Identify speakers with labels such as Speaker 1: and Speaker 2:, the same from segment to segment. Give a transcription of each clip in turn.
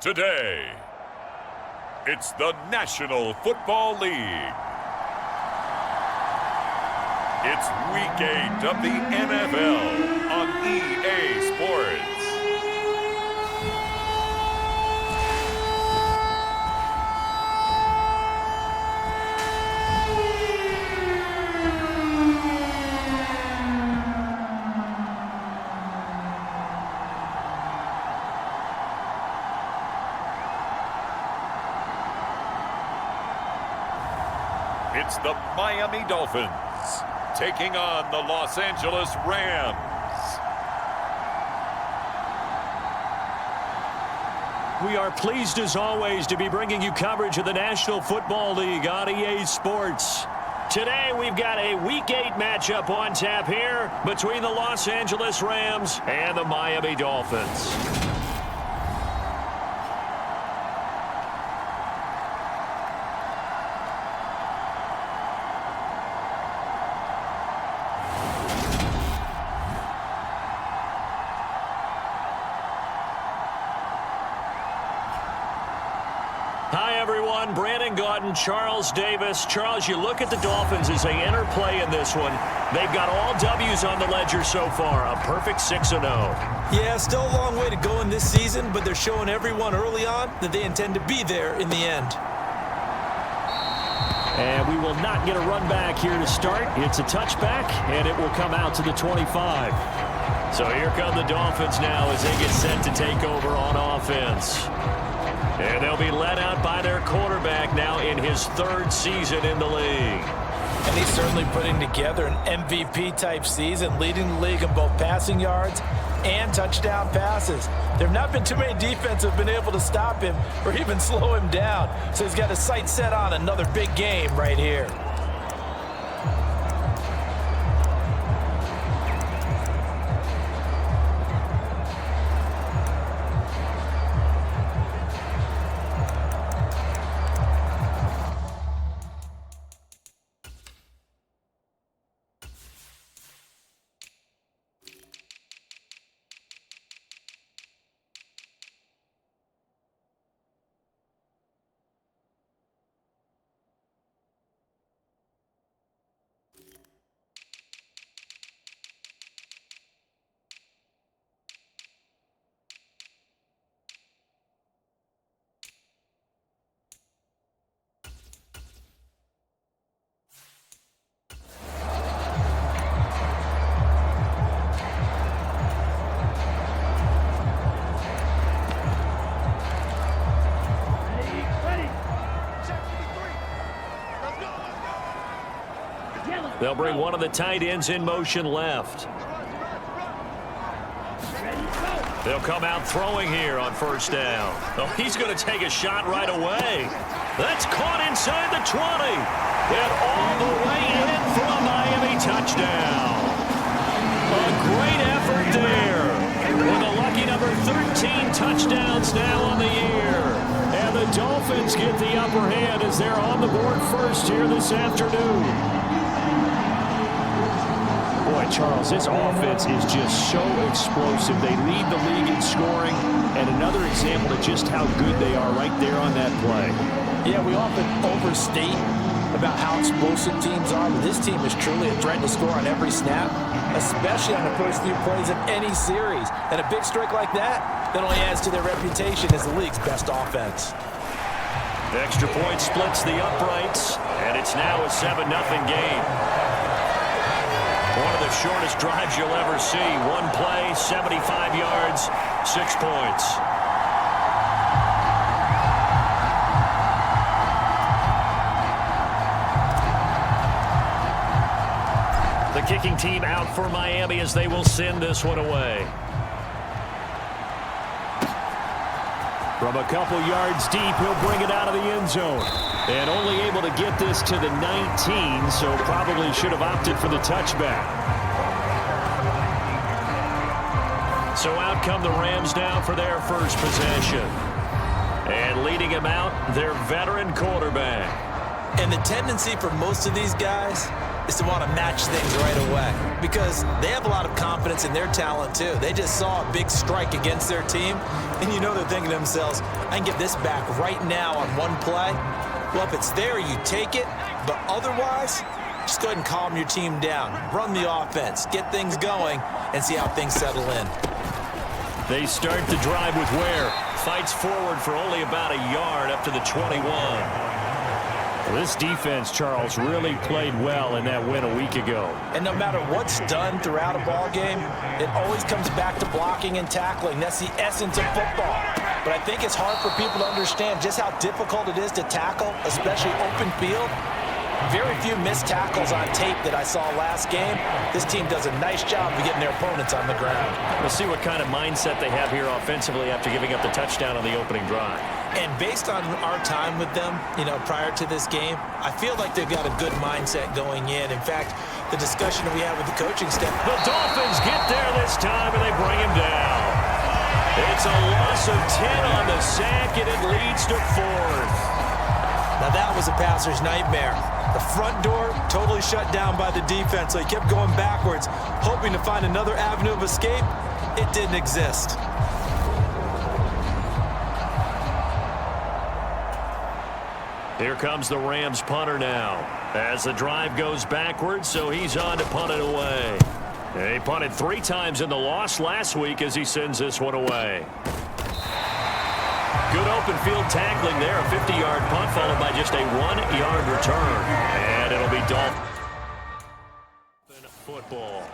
Speaker 1: Today, it's the National Football League. It's Week 8 of the NFL on EA Sports. It's the Miami Dolphins taking on the Los Angeles Rams.
Speaker 2: We are pleased as always to be bringing you coverage of the National Football League on EA Sports. Today we've got a Week 8 matchup on tap here between the Los Angeles Rams and the Miami Dolphins. Charles Davis. Charles, you look at the Dolphins as they enter play in this one. They've got all W's on the ledger so far, a perfect 6-0.
Speaker 3: Yeah, still a long way to go in this season, but they're showing everyone early on that they intend to be there in the end.
Speaker 2: And we will not get a run back here to start. It's a touchback, and it will come out to the 25. So here come the Dolphins now as they get set to take over on offense. And they'll be led out by their quarterback now in his third season in the league.
Speaker 3: And he's certainly putting together an MVP-type season, leading the league in both passing yards and touchdown passes. There have not been too many defenses have been able to stop him or even slow him down. So he's got his sights set on another big game right here.
Speaker 2: They'll bring one of the tight ends in motion left. They'll come out throwing here on first down. Oh, he's going to take a shot right away. That's caught inside the 20. And all the way in for a Miami touchdown. A great effort there. With a lucky number 13 touchdowns now on the year. And the Dolphins get the upper hand as they're on the board first here this afternoon. Boy, Charles, this offense is just so explosive. They lead the league in scoring, and another example of just how good they are right there on that play.
Speaker 3: Yeah, we often overstate about how explosive teams are, but this team is truly a threat to score on every snap, especially on the first few plays of any series. And a big streak like that only adds to their reputation as the league's best offense.
Speaker 2: The extra point splits the uprights, and it's now a 7-0 game. One of the shortest drives you'll ever see. One play, 75 yards, 6 points. The kicking team out for Miami as they will send this one away. From a couple yards deep, he'll bring it out of the end zone. And only able to get this to the 19, so probably should have opted for the touchback. So out come the Rams now for their first possession. And leading him out, their veteran quarterback.
Speaker 3: And the tendency for most of these guys is to want to match things right away because they have a lot of confidence in their talent too. They just saw a big strike against their team, and you know they're thinking to themselves, I can get this back right now on one play. Well, if it's there, you take it, but otherwise, just go ahead and calm your team down. Run the offense, get things going, and see how things settle in.
Speaker 2: They start the drive with Ware. Fights forward for only about a yard up to the 21.
Speaker 4: Well, this defense, Charles, really played well in that win a week ago.
Speaker 3: And no matter what's done throughout a ball game, it always comes back to blocking and tackling. That's the essence of football. But I think it's hard for people to understand just how difficult it is to tackle, especially open field. Very few missed tackles on tape that I saw last game. This team does a nice job of getting their opponents on the ground.
Speaker 2: We'll see what kind of mindset they have here offensively after giving up the touchdown on the opening drive.
Speaker 3: And based on our time with them, prior to this game, I feel like they've got a good mindset going in. In fact, the discussion that we had with the coaching staff.
Speaker 2: The Dolphins get there this time, and they bring him down. It's a loss of 10 on the sack, and it leads to 4th.
Speaker 3: Now that was a passer's nightmare. The front door totally shut down by the defense, so he kept going backwards, hoping to find another avenue of escape. It didn't exist.
Speaker 2: Here comes the Rams punter now. As the drive goes backwards, so he's on to punt it away. He punted 3 times in the loss last week as he sends this one away. Good open field tackling there. A 50-yard punt followed by just a 1-yard return. And it'll be Dolphins football.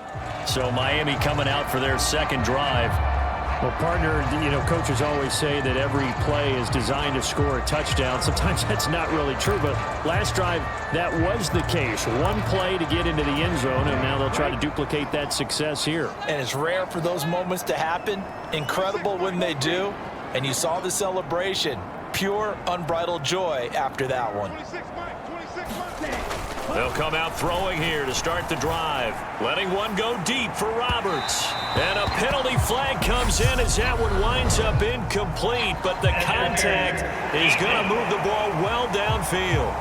Speaker 2: So Miami coming out for their second drive.
Speaker 4: Well, partner, coaches always say that every play is designed to score a touchdown. Sometimes that's not really true, but last drive, that was the case. One play to get into the end zone, and now they'll try to duplicate that success here.
Speaker 3: And it's rare for those moments to happen. Incredible when they do. And you saw the celebration. Pure, unbridled joy after that one.
Speaker 2: They'll come out throwing here to start the drive. Letting one go deep for Roberts. And a penalty flag comes in as that one winds up incomplete. But the contact is going to move the ball well downfield.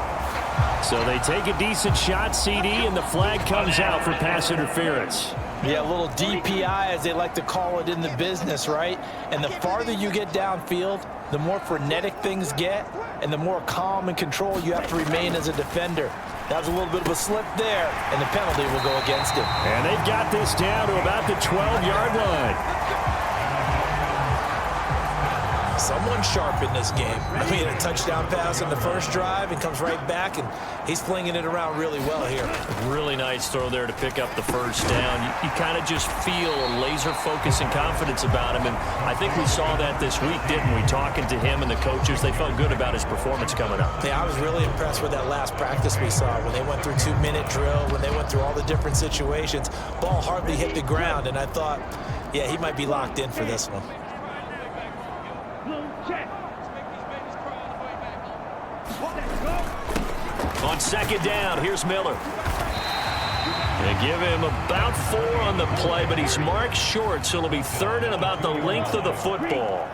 Speaker 4: So they take a decent shot, CD, and the flag comes out for pass interference.
Speaker 3: Yeah, a little DPI, as they like to call it in the business, right? And the farther you get downfield, the more frenetic things get, and the more calm and control you have to remain as a defender. That was a little bit of a slip there, and the penalty will go against him.
Speaker 4: And they've got this down to about the 12-yard line.
Speaker 3: Someone sharp in this game. I mean, a touchdown pass on the first drive and comes right back, and he's flinging it around really well here.
Speaker 2: Really nice throw there to pick up the first down. You kind of just feel a laser focus and confidence about him, and I think we saw that this week, didn't we? Talking to him and the coaches, they felt good about his performance coming up.
Speaker 3: Yeah, I was really impressed with that last practice we saw when they went through 2-minute drill, when they went through all the different situations. Ball hardly hit the ground, and I thought, yeah, he might be locked in for this one.
Speaker 2: On second down, here's Miller. They give him about 4 on the play, but he's marked short, so it'll be 3rd and about the length of the football.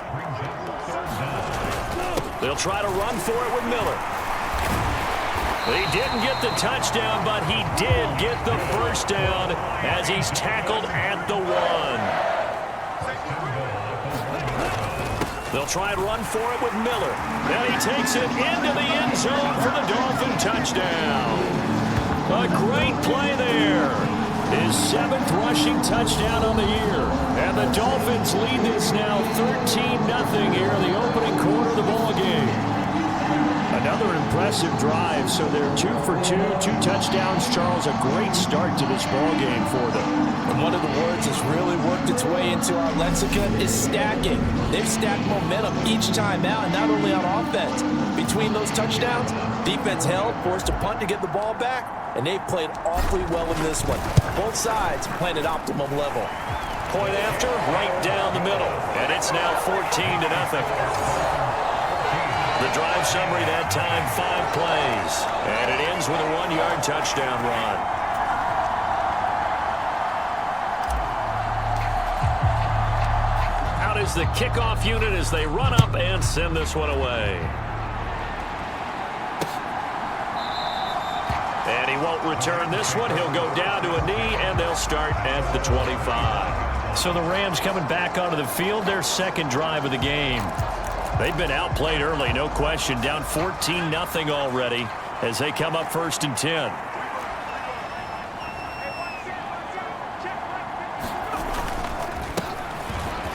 Speaker 2: They'll try to run for it with Miller. He didn't get the touchdown, but he did get the first down as he's tackled at the 1. They'll try and run for it with Miller. And he takes it into the end zone for the Dolphin touchdown. A great play there. His 7th rushing touchdown on the year. And the Dolphins lead this now 13-0 here in the opening quarter of the ballgame.
Speaker 4: Another impressive drive, so they're 2 for 2, 2 touchdowns. Charles, a great start to this ball game for them.
Speaker 3: And one of the words that's really worked its way into our lexicon is stacking. They've stacked momentum each time out, and not only on offense. Between those touchdowns, defense held, forced to punt to get the ball back, and they've played awfully well in this one. Both sides playing at optimum level.
Speaker 2: Point after, right down the middle, and it's now 14-0. The drive summary that time, 5 plays. And it ends with a 1-yard touchdown run. Out is the kickoff unit as they run up and send this one away. And he won't return this one. He'll go down to a knee, and they'll start at the 25.
Speaker 4: So the Rams coming back onto the field, their second drive of the game. They've been outplayed early, no question. Down 14-0 already as they come up 1st and 10.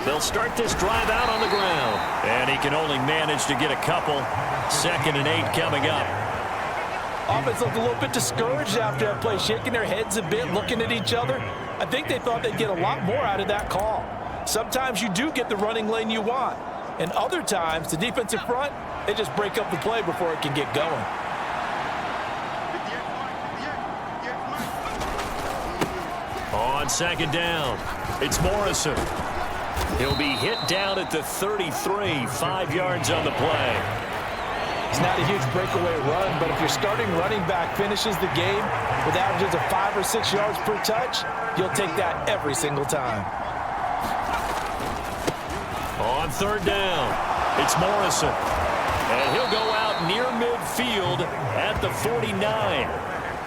Speaker 4: They'll start this drive out on the ground. And he can only manage to get a couple. 2nd and 8 coming up.
Speaker 3: Offense looked a little bit discouraged after that play, shaking their heads a bit, looking at each other. I think they thought they'd get a lot more out of that call. Sometimes you do get the running lane you want. And other times, the defensive front, they just break up the play before it can get going.
Speaker 2: On 2nd down, it's Morrison. He'll be hit down at the 33, 5 yards on the play.
Speaker 3: It's not a huge breakaway run, but if your starting running back finishes the game with averages of 5 or 6 yards per touch, you'll take that every single time.
Speaker 2: On 3rd down, it's Morrison. And he'll go out near midfield at the 49.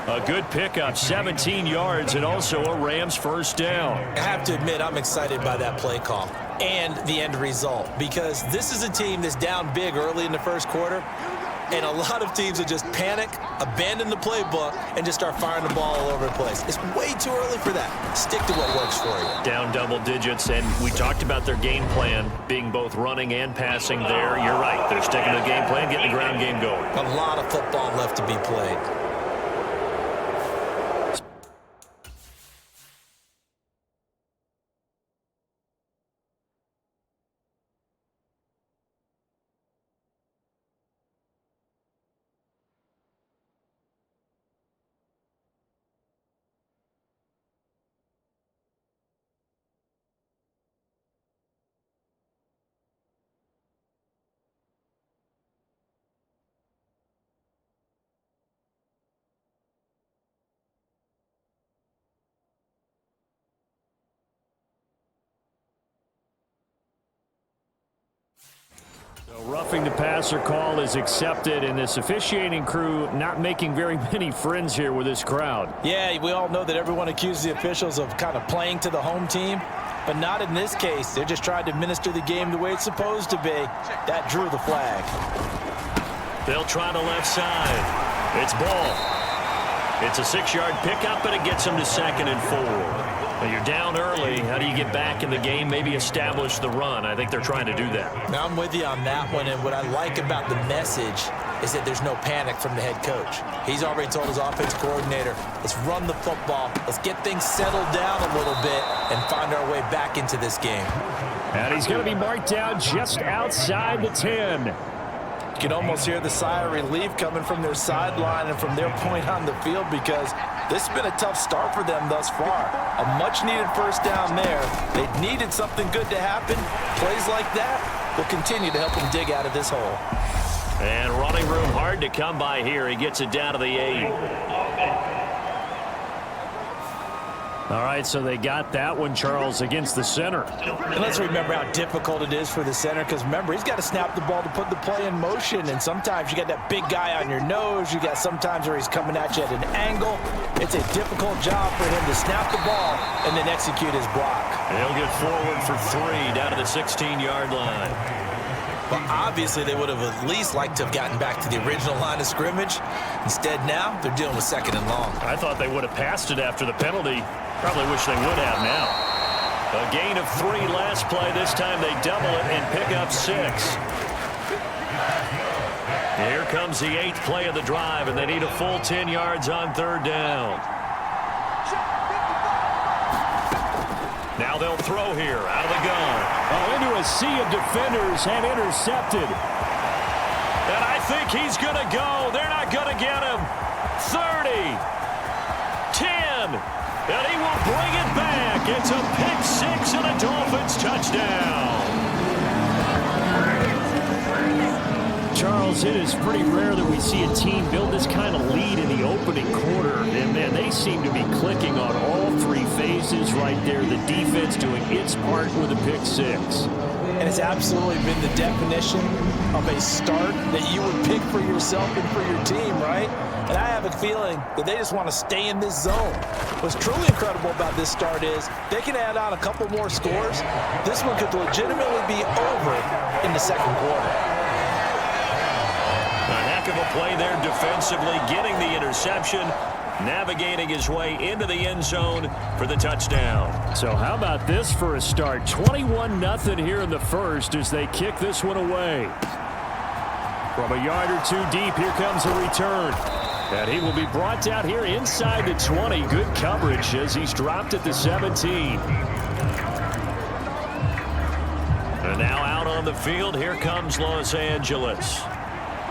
Speaker 2: A good pickup, 17 yards, and also a Rams 1st down.
Speaker 3: I have to admit, I'm excited by that play call and the end result, because this is a team that's down big early in the 1st quarter, and a lot of teams will just panic, abandon the playbook, and just start firing the ball all over the place. It's way too early for that. Stick to what works for you.
Speaker 2: Down double digits, and we talked about their game plan being both running and passing there. You're right. They're sticking to the game plan, getting the ground game going.
Speaker 3: A lot of football left to be played.
Speaker 4: So roughing the passer call is accepted, and this officiating crew not making very many friends here with this crowd.
Speaker 3: Yeah, we all know that everyone accuses the officials of kind of playing to the home team, but not in this case. They're just trying to administer the game the way it's supposed to be. That drew the flag.
Speaker 2: They'll try the left side. It's ball. It's a 6-yard pickup, but it gets them to 2nd and 4. Well, you're down early. How do you get back in the game, maybe establish the run? I think they're trying to do that.
Speaker 3: Now, I'm with you on that one, and what I like about the message is that there's no panic from the head coach. He's already told his offense coordinator, let's run the football, let's get things settled down a little bit and find our way back into this game.
Speaker 4: And he's going to be marked down just outside the 10.
Speaker 3: You can almost hear the sigh of relief coming from their sideline and from their point on the field, because this has been a tough start for them thus far. A much-needed 1st down there. They needed something good to happen. Plays like that will continue to help them dig out of this hole.
Speaker 2: And running room hard to come by here. He gets it down to the 8.
Speaker 4: All right, so they got that one, Charles, against the center.
Speaker 3: And let's remember how difficult it is for the center, because remember, he's got to snap the ball to put the play in motion, and sometimes you got that big guy on your nose. You got sometimes where he's coming at you at an angle. It's a difficult job for him to snap the ball and then execute his block.
Speaker 2: And he'll get forward for 3 down to the 16-yard line.
Speaker 3: Well, obviously, they would have at least liked to have gotten back to the original line of scrimmage. Instead, now they're dealing with 2nd and long.
Speaker 2: I thought they would have passed it after the penalty. Probably wish they would have now. A gain of 3 last play. This time they double it and pick up 6. Here comes the 8th play of the drive, and they need a full 10 yards on 3rd down. Now they'll throw here out of the gun.
Speaker 4: Oh, into a sea of defenders and intercepted.
Speaker 2: And I think he's going to go. They're not going to get him. 30. 10. And he will bring it back. It's a pick 6 and a Dolphins touchdown.
Speaker 4: Charles, it is pretty rare that we see a team build this kind of lead in the opening quarter. And, man, they seem to be clicking on all 3 phases right there. The defense doing its part with a pick 6.
Speaker 3: And it's absolutely been the definition of a start that you would pick for yourself and for your team, right? And I have a feeling that they just want to stay in this zone. What's truly incredible about this start is they can add on a couple more scores. This one could legitimately be over in the second quarter.
Speaker 2: A heck of a play there defensively, getting the interception, navigating his way into the end zone for the touchdown.
Speaker 4: So how about this for a start? 21-0 here in the first as they kick this one away. From a yard or two deep, here comes a return. And he will be brought down here inside the 20. Good coverage as he's dropped at the 17.
Speaker 2: And now out on the field, here comes Los Angeles.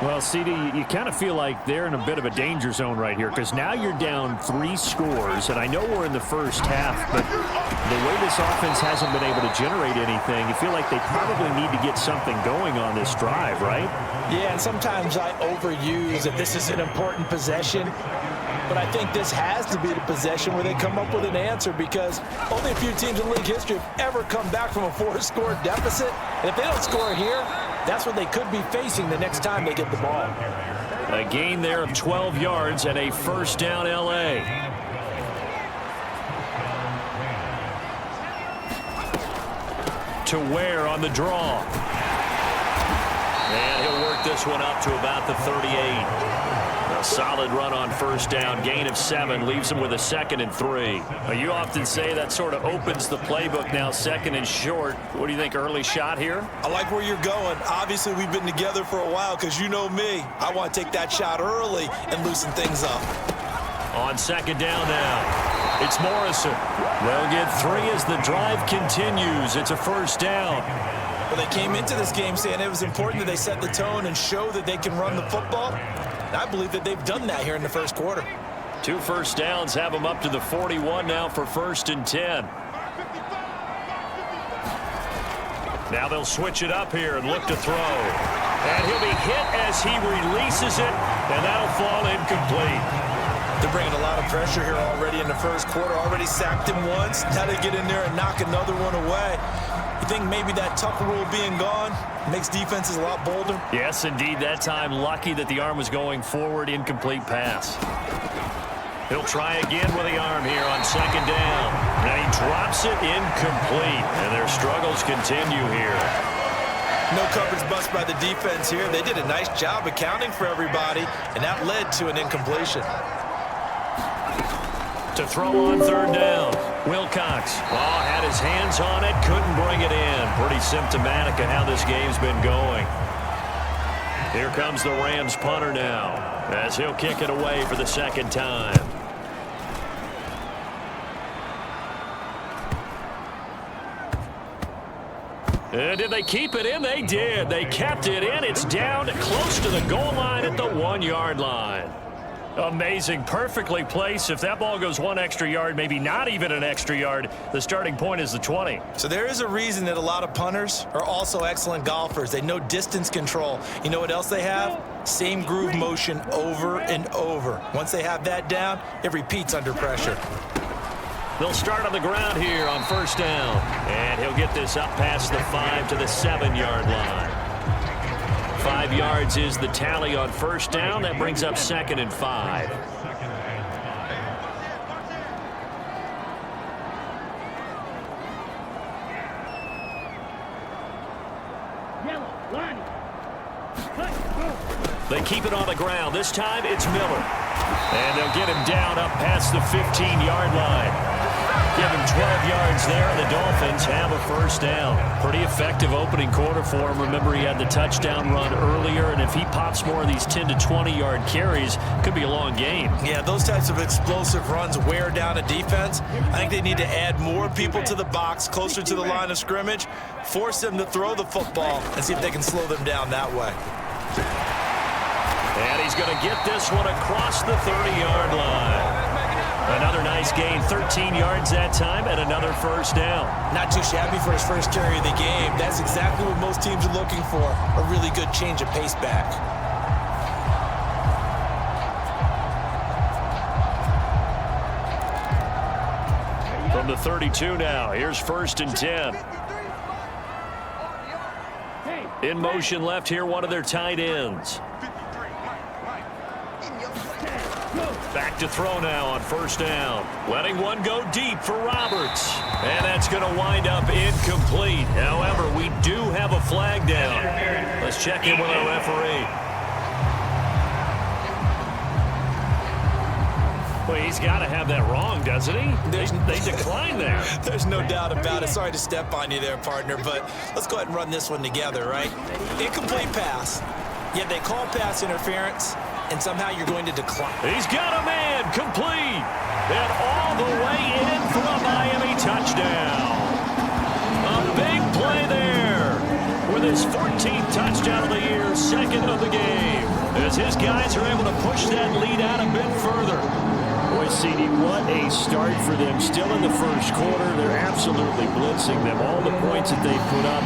Speaker 4: Well, CD, you kind of feel like they're in a bit of a danger zone right here because now you're down 3 scores, and I know we're in the first half, but the way this offense hasn't been able to generate anything, you feel like they probably need to get something going on this drive, right?
Speaker 3: Yeah, and sometimes I overuse that this is an important possession, but I think this has to be the possession where they come up with an answer because only a few teams in league history have ever come back from a 4-score deficit, and if they don't score here, that's what they could be facing the next time they get the ball.
Speaker 2: A gain there of 12 yards and a first down L.A. To Ware on the draw. And he'll work this one up to about the 38. A solid run on first down. Gain of 7 leaves him with a 2nd and 3.
Speaker 4: You often say that sort of opens the playbook now, 2nd and short. What do you think, early shot here?
Speaker 3: I like where you're going. Obviously, we've been together for a while because you know me. I want to take that shot early and loosen things up.
Speaker 2: On 2nd down now, it's Morrison. They'll get 3 as the drive continues. It's a first down.
Speaker 3: Well, they came into this game saying it was important that they set the tone and show that they can run the football. And I believe that they've done that here in the first quarter.
Speaker 2: 2 first downs have them up to the 41 now for 1st and 10. Now they'll switch it up here and look to throw. And he'll be hit as he releases it, and that'll fall incomplete.
Speaker 3: They're bringing a lot of pressure here already in the first quarter. Already sacked him once. Now they get in there and knock another one away. You think maybe that Tucker rule being gone makes defenses a lot bolder?
Speaker 2: Yes, indeed. That time, lucky that the arm was going forward. Incomplete pass. He'll try again with the arm here on 2nd down. And he drops it incomplete. And their struggles continue here.
Speaker 3: No coverage bust by the defense here. They did a nice job accounting for everybody, and that led to an incompletion.
Speaker 2: To throw on 3rd down. Wilcox had his hands on it, couldn't bring it in. Pretty symptomatic of how this game's been going. Here comes the Rams punter now as he'll kick it away for the 2nd time. Did they keep it in? They did. They kept it in. It's down close to the goal line at the 1-yard line. Amazing. Perfectly placed. If that ball goes 1 extra yard, maybe not even an extra yard, the starting point is the 20.
Speaker 3: So there is a reason that a lot of punters are also excellent golfers. They know distance control. You know what else they have? Same groove motion over and over. Once they have that down, it repeats under pressure.
Speaker 2: They'll start on the ground here on 1st down. And he'll get this up past the 5 to the 7-yard line. 5 yards is the tally on 1st down. That brings up 2nd and 5. They keep it on the ground. This time it's Miller. And they'll get him down up past the 15-yard line. Give him 12 yards there, and the Dolphins have a 1st down. Pretty effective opening quarter for him. Remember, he had the touchdown run earlier, and if he pops more of these 10 to 20-yard carries, could be a long game.
Speaker 3: Yeah, those types of explosive runs wear down a defense. I think they need to add more people to the box, closer to the line of scrimmage, force them to throw the football, and see if they can slow them down that way.
Speaker 2: And he's going to get this one across the 30-yard line. Another nice gain, 13 yards that time, and another 1st down.
Speaker 3: Not too shabby for his first carry of the game. That's exactly what most teams are looking for, a really good change of pace back.
Speaker 2: From the 32 now, here's 1st and 10. In motion left here, one of their tight ends. Back to throw now on first down. Letting one go deep for Roberts. And that's going to wind up incomplete. However, we do have a flag down. Let's check in with our referee. Well, he's got to have that wrong, doesn't he? They declined there.
Speaker 3: There's no doubt about it. Sorry to step on you there, partner, but let's go ahead and run this one together, right? Incomplete pass. Yet they call pass interference, and somehow you're going to decline.
Speaker 2: He's got a man complete. And all the way in for a Miami touchdown. A big play there. With his 14th touchdown of the year, second of the game. As his guys are able to push that lead out a bit further.
Speaker 4: Boy, CD, what a start for them. Still in the first quarter. They're absolutely blitzing them. All the points that they put up.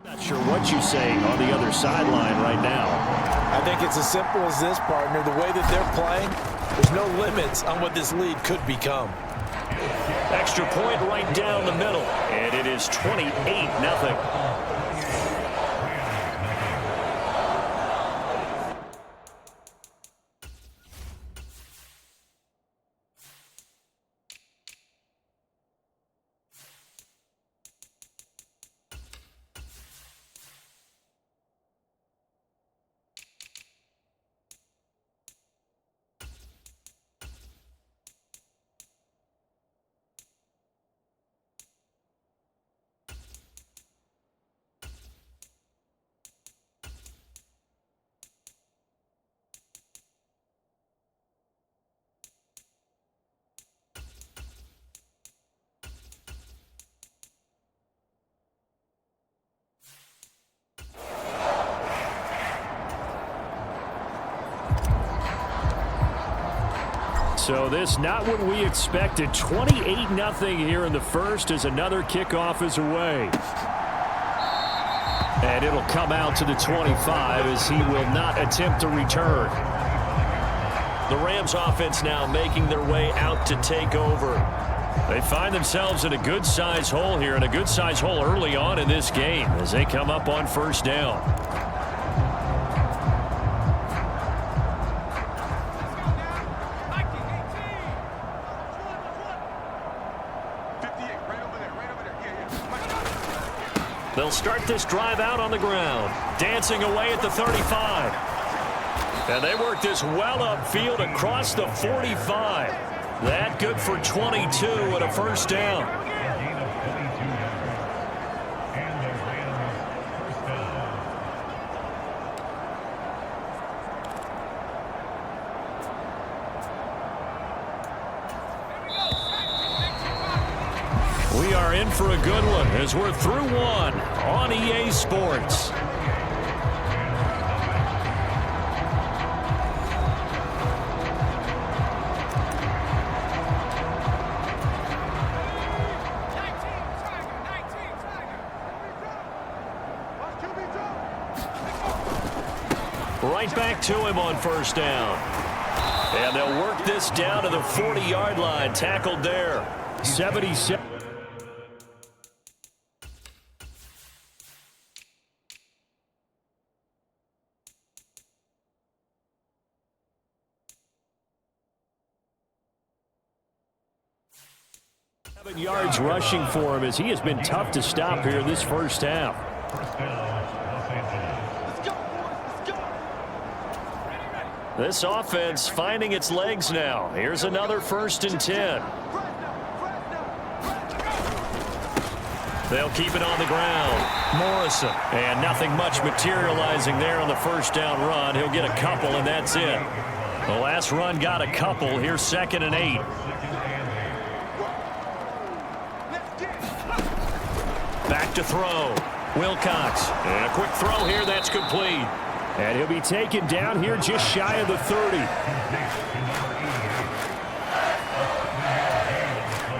Speaker 4: I'm not sure what you say on the other sideline right now.
Speaker 3: I think it's as simple as this, partner. The way that they're playing, there's no limits on what this lead could become.
Speaker 2: Extra point right down the middle. And it is 28-0.
Speaker 4: So this not what we expected. 28-0 here in the first as another kickoff is away. And it'll come out to the 25 as he will not attempt to return.
Speaker 2: The Rams offense now making their way out to take over. They find themselves in a good-sized hole here, and a good-sized hole early on in this game as they come up on first down. They'll start this drive out on the ground. Dancing away at the 35. And they work this well upfield across the 45. That good for 22 and a first down. We are in for a good one as we're through one on EA Sports. Right back to him on first down. And they'll work this down to the 40-yard line. Tackled there.
Speaker 4: 77. Yards rushing for him as he has been tough to stop here this first half.
Speaker 2: This offense finding its legs now. Here's another 1st and 10. They'll keep it on the ground. Morrison. And nothing much materializing there on the first down run. He'll get a couple, and that's it. The last run got a couple. Here's 2nd and 8. Back to throw. Wilcox. And a quick throw here. That's complete.
Speaker 4: And he'll be taken down here just shy of the 30.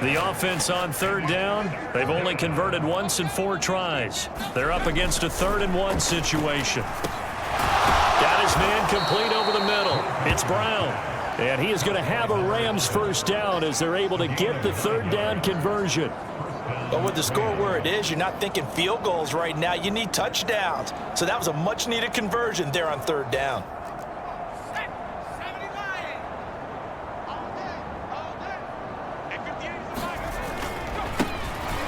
Speaker 2: The offense on 3rd down. They've only converted once in 4 tries. They're up against a 3rd and 1 situation. Got his man complete over the middle. It's Brown. And he is going to have a Rams first down as they're able to get the 3rd down conversion.
Speaker 3: But with the score where it is, you're not thinking field goals right now. You need touchdowns. So that was a much-needed conversion there on third down.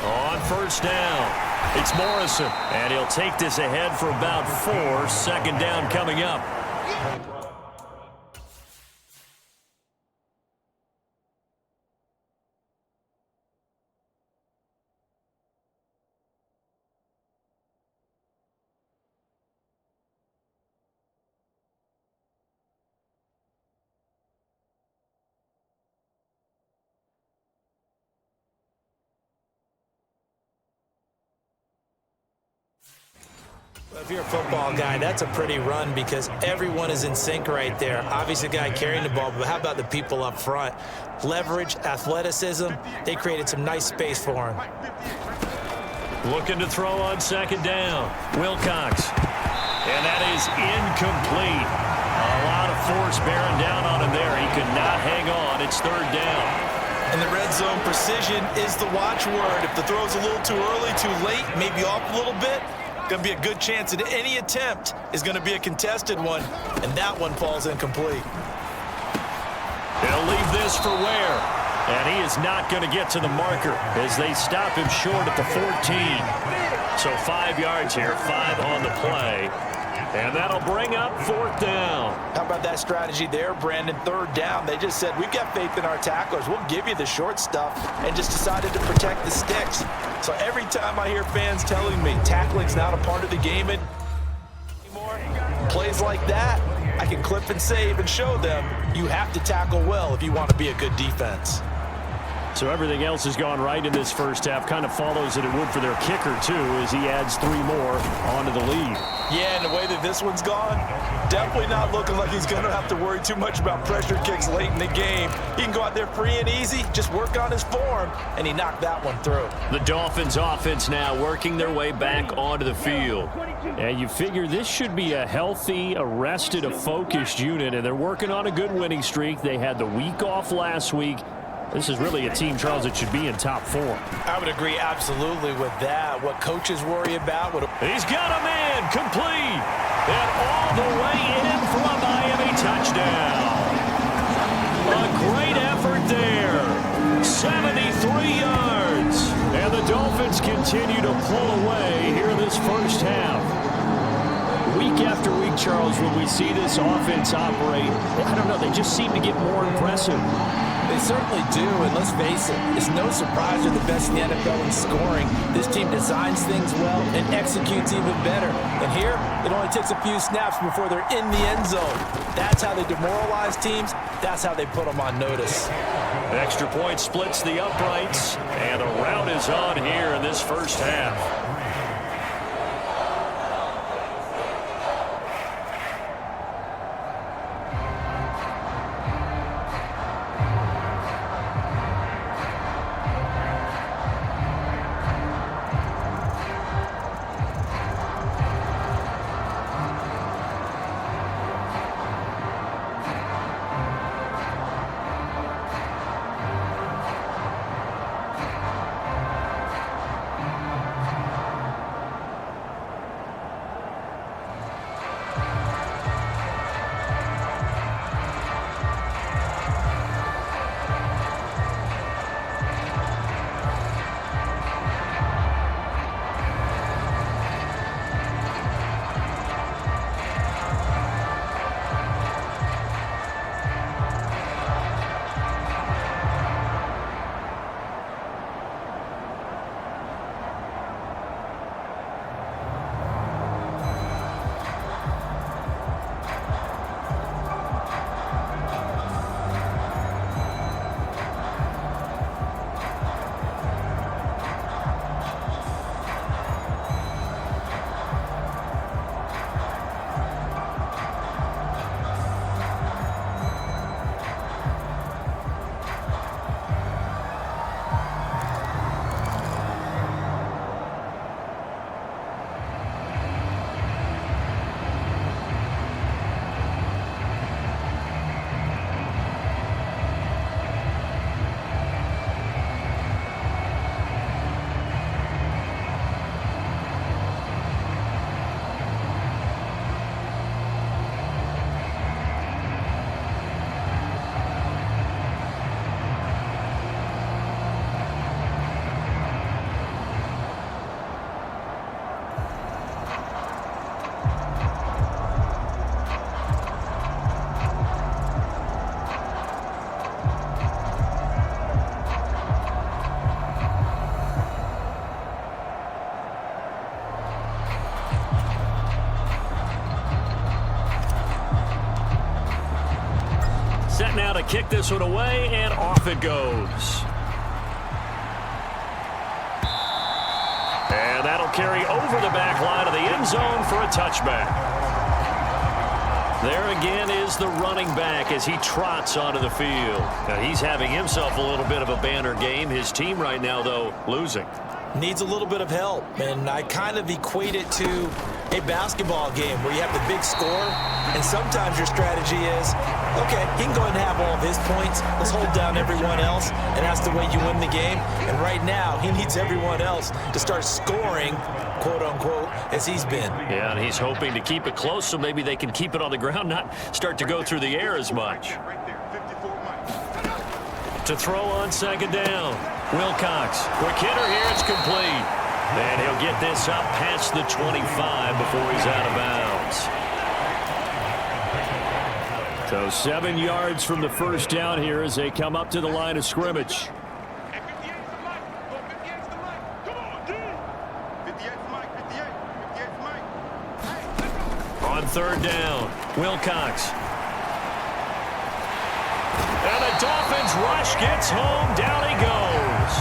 Speaker 2: On first down, it's Morrison, and he'll take this ahead for about 4. Second down coming up.
Speaker 3: If you're a football guy, that's a pretty run because everyone is in sync right there. Obviously, the guy carrying the ball, but how about the people up front? Leverage, athleticism, they created some nice space for him.
Speaker 2: Looking to throw on second down. Wilcox. And that is incomplete. A lot of force bearing down on him there. He could not hang on. It's third down.
Speaker 3: In the red zone, precision is the watchword. If the throw's a little too early, too late, maybe off a little bit, going to be a good chance that any attempt is going to be a contested one, and that one falls incomplete.
Speaker 2: He'll leave this for Ware, and he is not going to get to the marker as they stop him short at the 14. So 5 yards here, 5 on the play, and that'll bring up fourth down.
Speaker 3: How about that strategy there, Brandon? Third down, they just said, we've got faith in our tacklers. We'll give you the short stuff, and just decided to protect the sticks. So every time I hear fans telling me tackling's not a part of the game anymore, plays like that, I can clip and save and show them you have to tackle well if you want to be a good defense.
Speaker 4: So everything else has gone right in this first half. Kind of follows that it would for their kicker, too, as he adds 3 more onto the lead.
Speaker 3: Yeah, and the way that this one's gone, definitely not looking like he's going to have to worry too much about pressure kicks late in the game. He can go out there free and easy, just work on his form, and he knocked that one through.
Speaker 2: The Dolphins offense now working their way back onto the field.
Speaker 4: And you figure this should be a healthy, arrested, a focused unit, and they're working on a good winning streak. They had the week off last week. This is really a team, Charles, that should be in top 4.
Speaker 3: I would agree absolutely with that. What coaches worry about.
Speaker 2: He's got a man complete. And all the way in for a Miami touchdown. A great effort there. 73 yards. And the Dolphins continue to pull away here in this first half. Week after week, Charles, when we see this offense operate, I don't know, they just seem to get more impressive.
Speaker 3: They certainly do, and let's face it, it's no surprise they're the best in the NFL in scoring. This team designs things well and executes even better. And here, it only takes a few snaps before they're in the end zone. That's how they demoralize teams. That's how they put them on notice.
Speaker 2: Extra point splits the uprights, and a rout is on here in this first half. now to kick this one away, and off it goes. And that'll carry over the back line of the end zone for a touchback. There again is the running back as he trots onto the field. Now he's having himself a little bit of a banner game. His team right now, though, losing.
Speaker 3: Needs a little bit of help, and I kind of equate it to a basketball game where you have the big score, and sometimes your strategy is, okay, he can go ahead and have all of his points. Let's hold down everyone else, and that's the way you win the game. And right now, he needs everyone else to start scoring, quote-unquote, as he's been.
Speaker 2: Yeah, and he's hoping to keep it close so maybe they can keep it on the ground, not start to go through the air as much. To throw on second down. Wilcox, quick hitter here, it's complete. And he'll get this up past the 25 before he's out of bounds.
Speaker 4: So 7 yards from the first down here as they come up to the line of scrimmage.
Speaker 2: On third down, Wilcox. And the Dolphins rush gets home. Down he goes.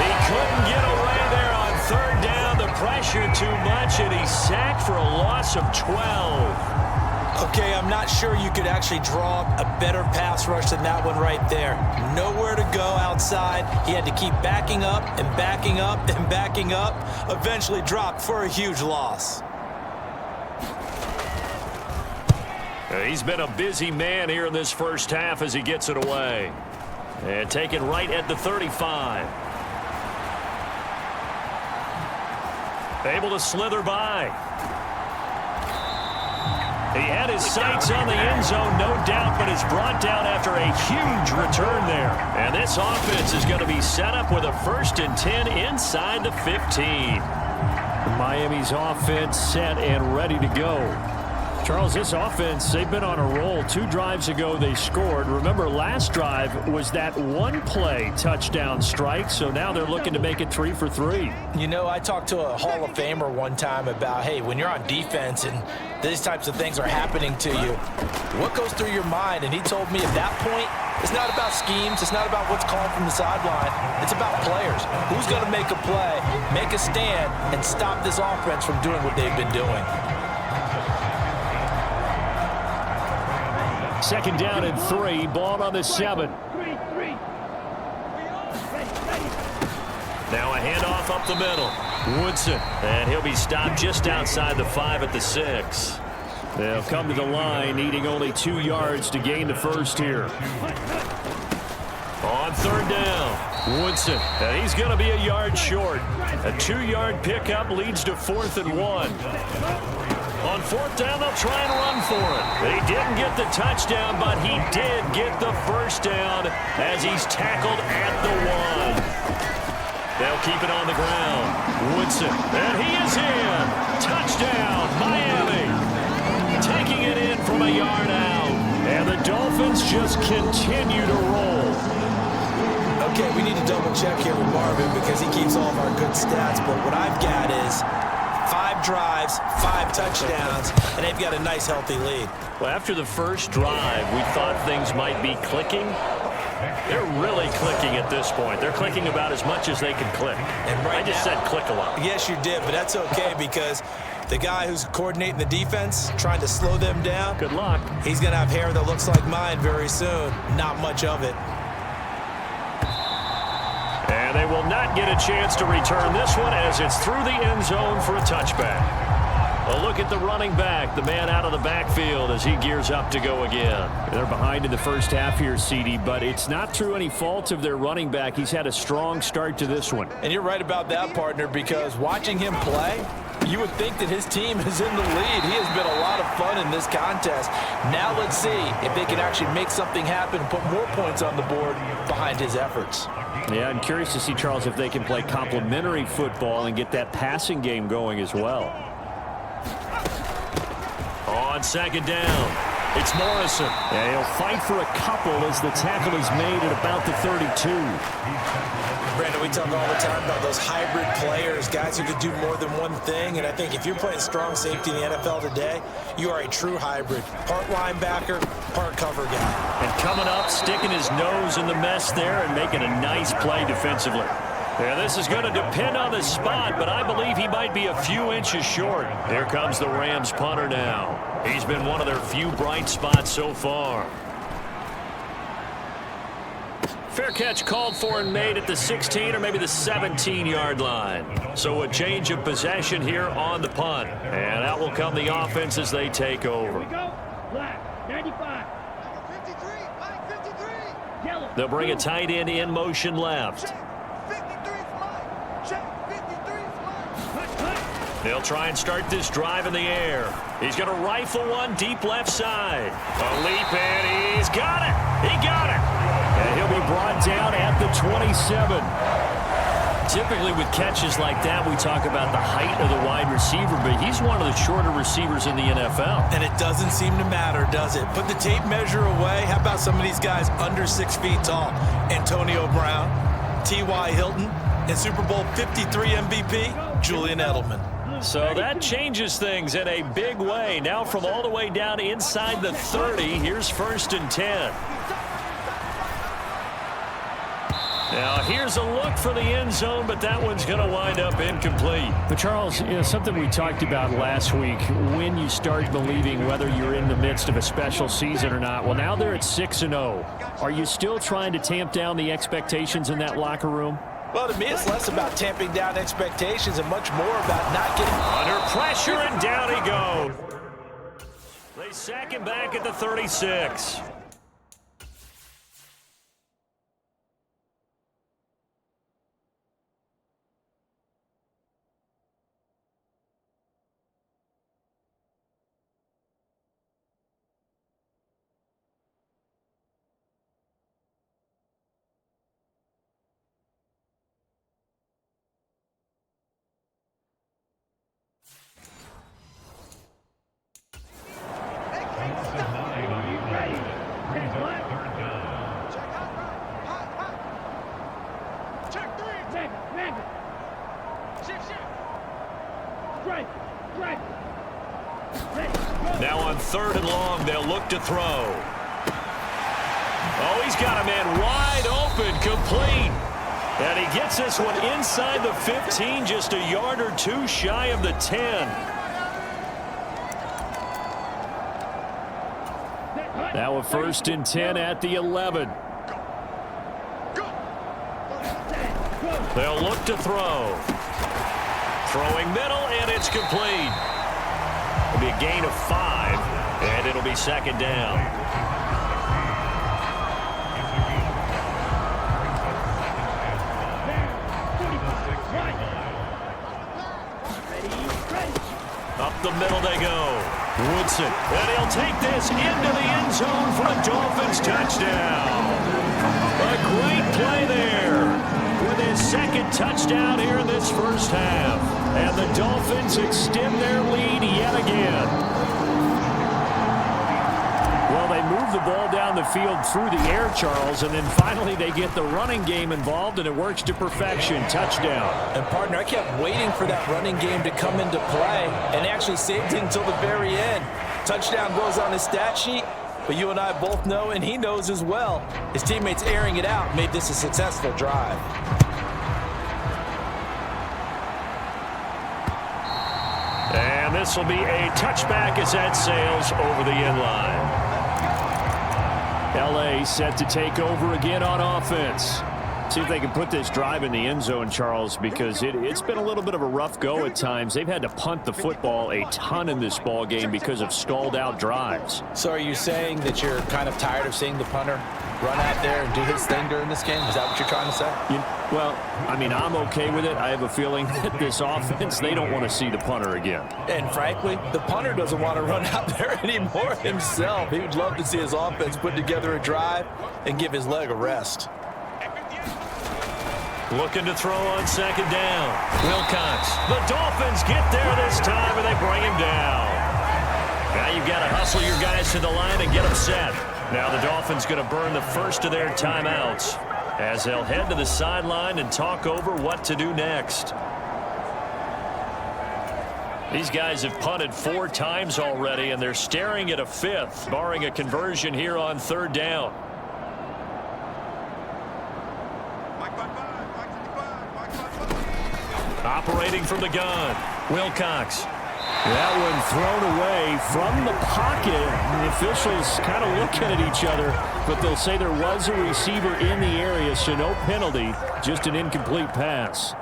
Speaker 2: He couldn't get away there on third down. The pressure too much, and he's sacked for a loss of 12.
Speaker 3: Okay, I'm not sure you could actually draw a better pass rush than that one right there. Nowhere to go outside. He had to keep backing up and backing up and backing up. Eventually dropped for a huge loss.
Speaker 2: He's been a busy man here in this first half as he gets it away. And taken right at the 35. Able to slither by. He had his sights on the end zone, no doubt, but is brought down after a huge return there. And this offense is going to be set up with a 1st and 10 inside the 15.
Speaker 4: Miami's offense set and ready to go. Charles, this offense, they've been on a roll. 2 drives ago, they scored. Remember, last drive was that one-play touchdown strike, so now they're looking to make it 3 for 3.
Speaker 3: You know, I talked to a Hall of Famer one time about, hey, when you're on defense and these types of things are happening to you, what goes through your mind? And he told me at that point, it's not about schemes. It's not about what's called from the sideline. It's about players. Who's going to make a play, make a stand, and stop this offense from doing what they've been doing?
Speaker 4: Second down and 3, ball on the 7.
Speaker 2: Now a handoff up the middle. Woodson, and he'll be stopped just outside the 5 at the 6.
Speaker 4: They'll come to the line, needing only 2 yards to gain the first here.
Speaker 2: On third down, Woodson, and he's going to be a yard short. A 2-yard pickup leads to 4th and 1. On 4th down, they'll try and run for it. They didn't get the touchdown, but he did get the first down as he's tackled at the 1. They'll keep it on the ground. Woodson, and he is in. Touchdown, Miami. Taking it in from a yard out.
Speaker 4: And the Dolphins just continue to roll.
Speaker 3: Okay, we need to double check here with Marvin because he keeps all of our good stats, but what I've got is 5 drives, 5 touchdowns, and they've got a nice, healthy lead.
Speaker 2: Well, after the first drive, we thought things might be clicking. They're really clicking at this point. They're clicking about as much as they can click.
Speaker 3: And right
Speaker 2: I just said click a lot.
Speaker 3: Yes, you did, but that's okay because the guy who's coordinating the defense, trying to slow them down,
Speaker 2: Good luck.
Speaker 3: he's going to have hair that looks like mine very soon. Not much of it.
Speaker 2: And they will not get a chance to return this one as it's through the end zone for a touchback. A look at the running back, the man out of the backfield as he gears up to go again.
Speaker 4: They're behind in the first half here, CD, but it's not through any fault of their running back. He's had a strong start to this one.
Speaker 3: And you're right about that, partner, because watching him play, you would think that his team is in the lead. He has been a lot of fun in this contest. Now let's see if they can actually make something happen and put more points on the board behind his efforts.
Speaker 4: Yeah, I'm curious to see, Charles, if they can play complementary football and get that passing game going as well.
Speaker 2: On second down, it's Morrison.
Speaker 4: Yeah, he'll fight for a couple as the tackle is made at about the 32.
Speaker 3: Brandon, we talk all the time about those hybrid players, guys who could do more than one thing, and I think if you're playing strong safety in the NFL today, you are a true hybrid. Part linebacker, part cover guy.
Speaker 4: And coming up, sticking his nose in the mess there and making a nice play defensively. Yeah, this is going to depend on the spot, but I believe he might be a few inches short. Here comes the Rams punter now. He's been one of their few bright spots so far. Fair catch called for and made at the 16 or maybe the 17-yard line. So a change of possession here on the punt. And out will come the offense as they take over.
Speaker 5: Black, 95. 53, Mike, 53. Yellow.
Speaker 2: They'll bring a tight end in motion left.
Speaker 5: Check. 53's Mike. Check. 53's Mike.
Speaker 2: They'll try and start this drive in the air. He's going to rifle one deep left side. A leap, and he's got it. He got it. And he'll be brought down at the 27. Typically with catches like that, we talk about the height of the wide receiver, but he's one of the shorter receivers in the NFL.
Speaker 3: And it doesn't seem to matter, does it? Put the tape measure away. How about some of these guys under 6 feet tall? Antonio Brown, T.Y. Hilton, and Super Bowl 53 MVP, Julian Edelman.
Speaker 2: So that changes things in a big way. Now from all the way down inside the 30, here's 1st and 10. Now, here's a look for the end zone, but that one's going to wind up incomplete.
Speaker 4: But, Charles, something we talked about last week, when you start believing whether you're in the midst of a special season or not. Well, now they're at 6-0. Are you still trying to tamp down the expectations in that locker room?
Speaker 3: Well, to me, it's less about tamping down expectations and much more about not getting
Speaker 2: under pressure, and down he goes. They sack him back at the 36. Now on 3rd and long, they'll look to throw. Oh, he's got a man wide open, complete. And he gets this one inside the 15, just a yard or two shy of the 10.
Speaker 4: Now a 1st and 10 at the 11.
Speaker 2: They'll look to throw. Throwing middle, and it's complete. It'll be a gain of 5, and it'll be 2nd down. Up the middle they go. Woodson, and he'll take this into the end zone for a Dolphins touchdown. A great play there with his 2nd touchdown here in this first half. And the Dolphins extend their lead yet again.
Speaker 4: Well, they move the ball down the field through the air, Charles, and then finally they get the running game involved, and it works to perfection. Touchdown.
Speaker 3: And, partner, I kept waiting for that running game to come into play and actually saved it until the very end. Touchdown goes on his stat sheet, but you and I both know, and he knows as well, his teammates airing it out made this a successful drive.
Speaker 2: And this will be a touchback as that sails over the end line.
Speaker 4: L.A. set to take over again on offense. See if they can put this drive in the end zone, Charles, because it's been a little bit of a rough go at times. They've had to punt the football a ton in this ball game because of stalled out drives.
Speaker 3: So are you saying that you're kind of tired of seeing the punter run out there and do his thing during this game? Is that what you're trying to say?
Speaker 4: Well, I mean, I'm okay with it. I have a feeling that this offense, they don't want to see the punter again.
Speaker 3: And frankly, the punter doesn't want to run out there anymore himself. He would love to see his offense put together a drive and give his leg a rest.
Speaker 2: Looking to throw on 2nd down. Wilcox. The Dolphins get there this time, and they bring him down. Now you've got to hustle your guys to the line and get them set. Now the Dolphins going to burn the first of their timeouts as they'll head to the sideline and talk over what to do next. These guys have punted 4 times already, and they're staring at a 5th, barring a conversion here on 3rd down. Operating from the gun, Wilcox.
Speaker 4: That one thrown away from the pocket. The officials kind of looking at each other, but they'll say there was a receiver in the area, so no penalty, just an incomplete pass.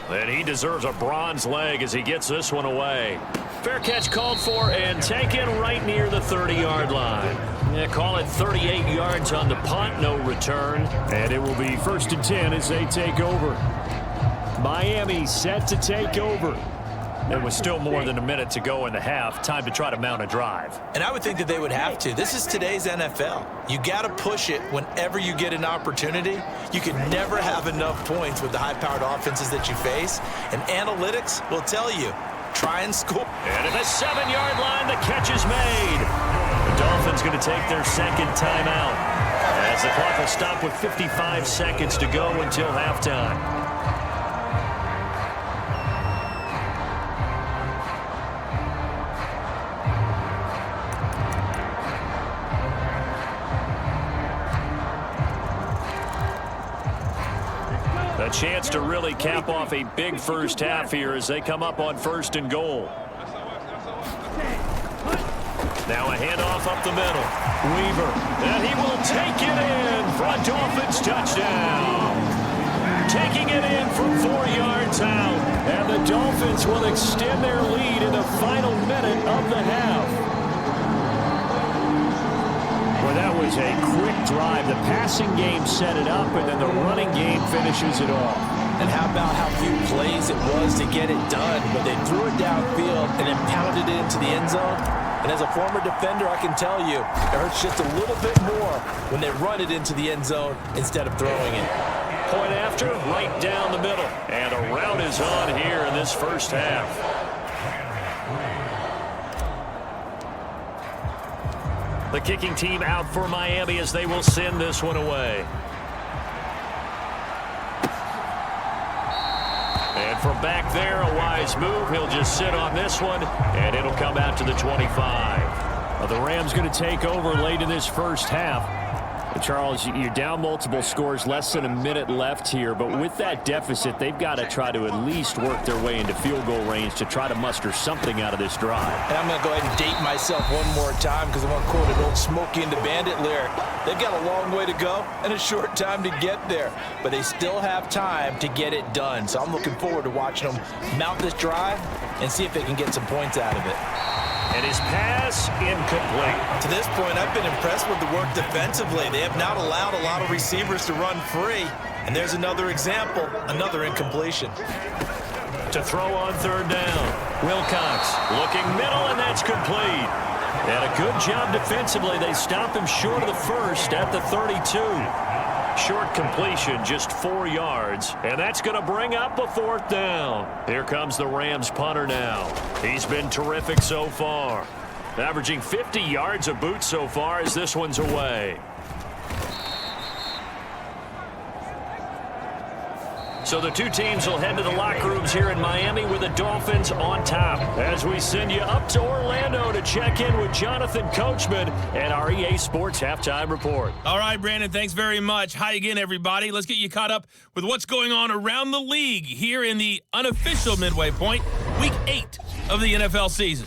Speaker 2: And he deserves a bronze leg as he gets this one away. Fair catch called for and taken right near the 30-yard line. Yeah, call it 38 yards on the punt, no return.
Speaker 4: And it will be 1st and 10 as they take over. Miami set to take over.
Speaker 2: There was still more than a minute to go in the half. Time to try to mount a drive.
Speaker 3: And I would think that they would have to. This is today's NFL. You got to push it whenever you get an opportunity. You can never have enough points with the high-powered offenses that you face. And analytics will tell you, try and score.
Speaker 2: And at the 7-yard line, the catch is made. The Dolphins going to take their 2nd timeout, as the clock will stop with 55 seconds to go until halftime. A chance to really cap off a big first half here as they come up on 1st and goal. Now a handoff up the middle. Weaver, and he will take it in for a Dolphins touchdown. Taking it in from 4 yards out.
Speaker 4: And the Dolphins will extend their lead in the final minute of the half. Well, that was a quick drive. The passing game set it up, and then the running game finishes it off.
Speaker 3: And how about how few plays it was to get it done, but they threw it downfield and then pounded it into the end zone. And as a former defender, I can tell you, it hurts just a little bit more when they run it into the end zone instead of throwing it.
Speaker 2: Point after, right down the middle. And a rout is on here in this first half. The kicking team out for Miami as they will send this one away. And from back there, a wise move. He'll just sit on this one, and it'll come out to the 25.
Speaker 4: Well, the Rams going to take over late in this first half. Charles, you're down multiple scores, less than a minute left here, but with that deficit, they've got to try to at least work their way into field goal range to try to muster something out of this drive.
Speaker 3: And I'm going to go ahead and date myself one more time because I want to quote an old Smokey and the Bandit lyric. They've got a long way to go and a short time to get there, but they still have time to get it done. So I'm looking forward to watching them mount this drive and see if they can get some points out of it.
Speaker 2: And his pass incomplete.
Speaker 3: To this point, I've been impressed with the work defensively. They have not allowed a lot of receivers to run free. And there's another example, another incompletion.
Speaker 2: To throw on 3rd down. Wilcox looking middle, and that's complete. And a good job defensively. They stop him short of the first at the 32. Short completion, just 4 yards, and that's going to bring up a 4th down. Here comes the Rams punter now. He's been terrific so far, averaging 50 yards a boot so far as this one's away. So the 2 teams will head to the locker rooms here in Miami with the Dolphins on top as we send you up to Orlando to check in with Jonathan Coachman and our EA Sports Halftime Report.
Speaker 6: All right, Brandon, thanks very much. Hi again, everybody. Let's get you caught up with what's going on around the league here in the unofficial midway point, Week 8 of the NFL season.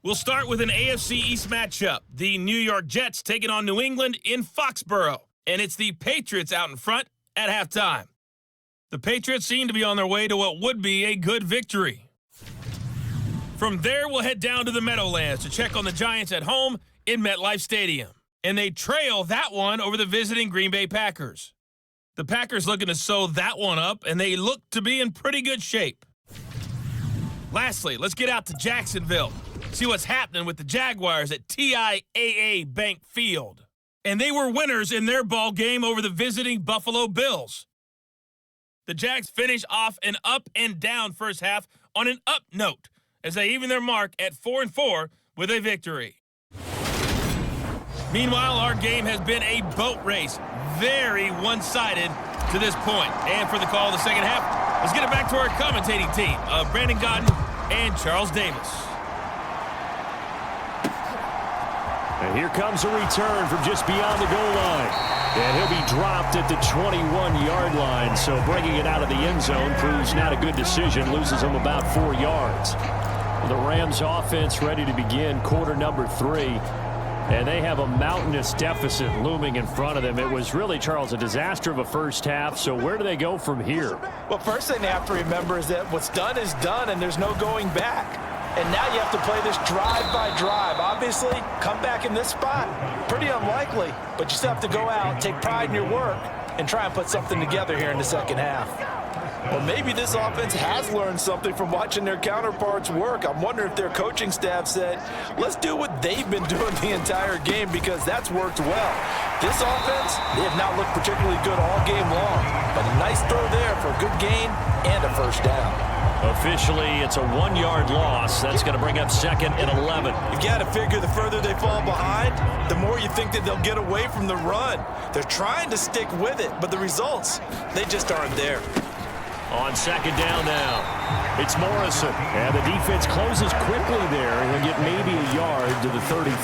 Speaker 6: We'll start with an AFC East matchup. The New York Jets taking on New England in Foxborough, and it's the Patriots out in front at halftime. The Patriots seem to be on their way to what would be a good victory. From there, we'll head down to the Meadowlands to check on the Giants at home in MetLife Stadium. And they trail that one over the visiting Green Bay Packers. The Packers looking to sew that one up, and they look to be in pretty good shape. Lastly, let's get out to Jacksonville, see what's happening with the Jaguars at TIAA Bank Field. And they were winners in their ball game over the visiting Buffalo Bills. The Jags finish off an up and down first half on an up note as they even their mark at 4-4 with a victory. Meanwhile, our game has been a boat race, very one-sided to this point. And for the call of the second half, Let's get it back to our commentating team of Brandon Godden and Charles Davis.
Speaker 4: And here comes a return from just beyond the goal line. And he'll be dropped at the 21-yard line. So bringing it out of the end zone proves not a good decision. Loses him about 4 yards. The Rams offense ready to begin quarter number 3. And they have a mountainous deficit looming in front of them. It was really, Charles, a disaster of a first half. So where do they go from here?
Speaker 3: Well, first thing they have to remember is that what's done is done, and there's no going back. And now you have to play this drive by drive. Obviously, come back in this spot. Pretty unlikely, but you still have to go out, take pride in your work, and try and put something together here in the second half. Or maybe this offense has learned something from watching their counterparts work. I'm wondering if their coaching staff said, let's do what they've been doing the entire game, because that's worked well. This offense, they have not looked particularly good all game long, but a nice throw there for a good gain and a first down.
Speaker 2: Officially, it's a 1-yard loss. That's going to bring up second and 11.
Speaker 3: You got to figure the further they fall behind, the more you think that they'll get away from the run. They're trying to stick with it, but the results, they just aren't there.
Speaker 2: On second down now, it's Morrison.
Speaker 4: And the defense closes quickly there, and he'll get maybe a yard to the 33.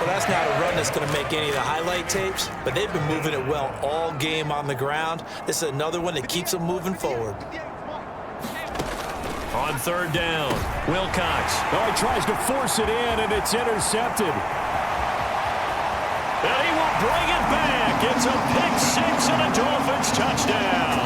Speaker 3: Well, that's not a run that's going to make any of the highlight tapes, but they've been moving it well all game on the ground. This is another one that keeps them moving forward.
Speaker 2: On third down, Wilcox.
Speaker 4: Oh, he tries to force it in, and it's intercepted.
Speaker 2: And he will bring it back. It's a pick six and a Dolphins touchdown.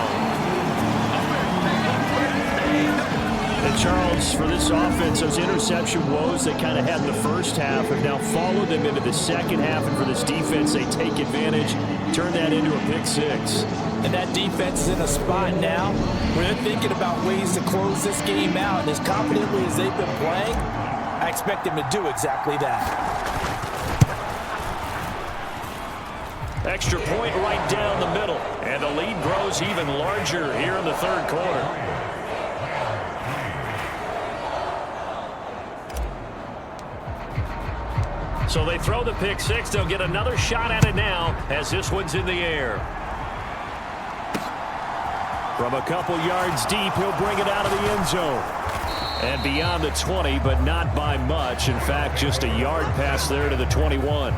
Speaker 4: And Charles, for this offense, those interception woes they kind of had in the first half have now followed them into the second half. And for this defense, they take advantage, turn that into a pick six.
Speaker 3: And that defense is in a spot now where they're thinking about ways to close this game out. And as confidently as they've been playing, I expect them to do exactly that.
Speaker 2: Extra point right down the middle. And the lead grows even larger here in the third quarter. So they throw the pick six. They'll get another shot at it now as this one's in the air.
Speaker 4: From a couple yards deep, he'll bring it out of the end zone. And beyond the 20, but not by much. In fact, just a yard pass there to the 21.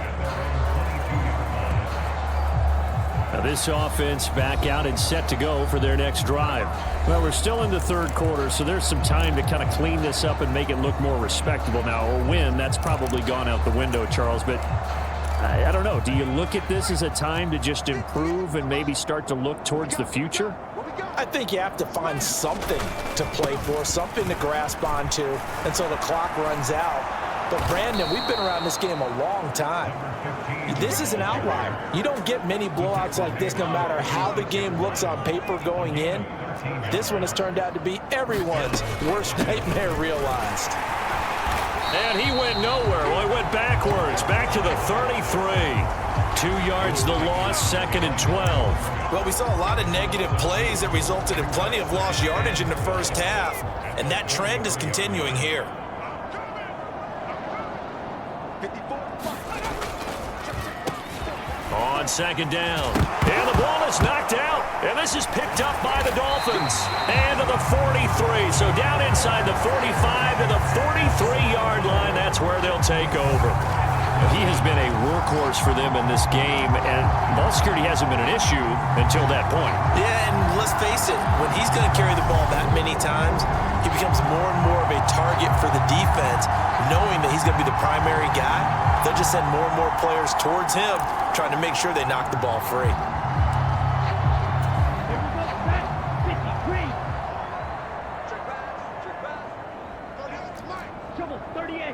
Speaker 4: Now this offense back out and set to go for their next drive. Well, we're still in the third quarter, so there's some time to kind of clean this up and make it look more respectable now. Or win, that's probably gone out the window, Charles. But I don't know. Do you look at this as a time to just improve and maybe start to look towards the future?
Speaker 3: I think you have to find something to play for, something to grasp onto until the clock runs out. But, Brandon, we've been around this game a long time. This is an outlier. You don't get many blowouts like this no matter how the game looks on paper going in. This one has turned out to be everyone's worst nightmare realized.
Speaker 2: And he went nowhere. Well, he went backwards, back to the 33. 2 yards the loss, second and 12.
Speaker 3: Well, we saw a lot of negative plays that resulted in plenty of lost yardage in the first half, and that trend is continuing here.
Speaker 2: On second down. And the ball is knocked out. And this is picked up by the Dolphins. And to the 43. So down inside the 45 to the 43-yard line. That's where they'll take over. He has been a workhorse for them in this game, and ball security hasn't been an issue until that point.
Speaker 3: Yeah, and let's face it, when he's going to carry the ball that many times, he becomes more and more of a target for the defense, knowing that he's going to be the primary guy. They'll just send more and more players towards him, trying to make sure they knock the ball free.
Speaker 5: Trouble, 38.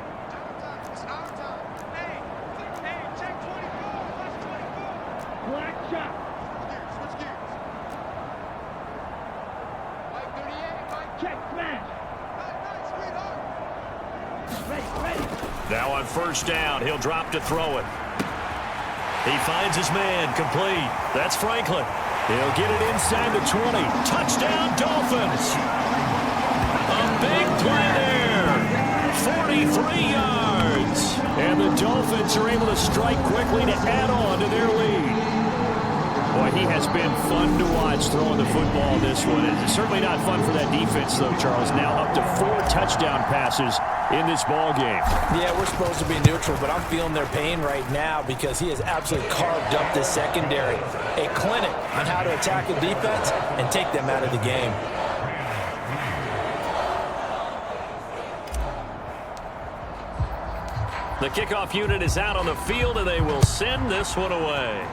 Speaker 5: Black shot. Switch gears. Mike 38, Mike. Check, smash. Nice, sweetheart. Ready.
Speaker 2: Now on first down, he'll drop to throw it. He finds his man, complete. That's Franklin.
Speaker 4: He'll get it inside the 20.
Speaker 2: Touchdown, Dolphins. A big play there. 43 yards.
Speaker 4: And the Dolphins are able to strike quickly to add on to their lead. Boy, he has been fun to watch throwing the football this one. It's certainly not fun for that defense, though, Charles. Now up to 4 touchdown passes in this ball game.
Speaker 3: Yeah, we're supposed to be neutral, but I'm feeling their pain right now because he has absolutely carved up this secondary. A clinic on how to attack a defense and take them out of the game.
Speaker 2: The kickoff unit is out on the field, and they will send this one away.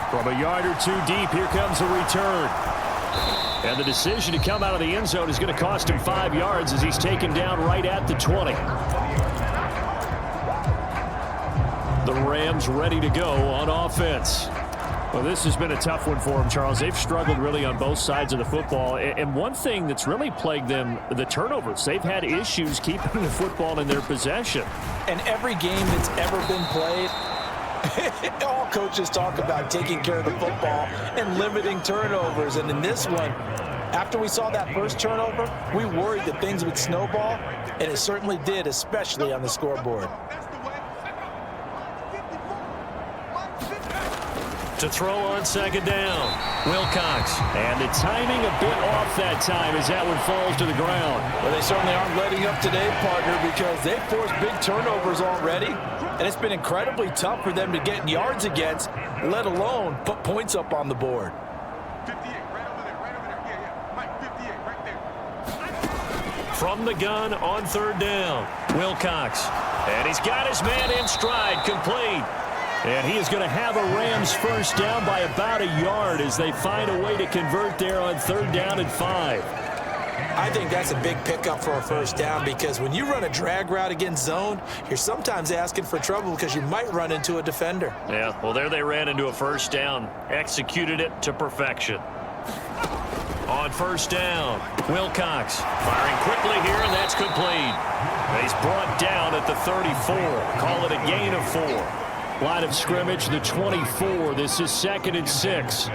Speaker 4: From a yard or two deep, here comes a return. And the decision to come out of the end zone is going to cost him 5 yards as he's taken down right at the 20. The Rams ready to go on offense. Well, this has been a tough one for them, Charles. They've struggled really on both sides of the football. And one thing that's really plagued them, the turnovers. They've had issues keeping the football in their possession.
Speaker 3: And every game that's ever been played, all coaches talk about taking care of the football and limiting turnovers. And in this one, after we saw that first turnover, we worried that things would snowball, and it certainly did, especially on the scoreboard.
Speaker 2: To throw on second down, Wilcox.
Speaker 4: And the timing a bit off that time as that one falls to the ground.
Speaker 3: Well, they certainly aren't letting up today, partner, because they've forced big turnovers already, and it's been incredibly tough for them to get yards against, let alone put points up on the board.
Speaker 5: 58, right over there, right over there. Yeah. Mike, 58, right there.
Speaker 2: From the gun on third down, Wilcox. And he's got his man in stride, complete.
Speaker 4: And he is going to have a Rams first down by about a yard as they find a way to convert there on third down and 5.
Speaker 3: I think that's a big pickup for a first down because when you run a drag route against zone, you're sometimes asking for trouble because you might run into a defender.
Speaker 2: Yeah, well, there they ran into a first down, executed it to perfection. On first down, Wilcox firing quickly here, and that's complete. He's brought down at the 34. Call it a gain of 4.
Speaker 4: Line of scrimmage, the 24. This is 2nd and 6.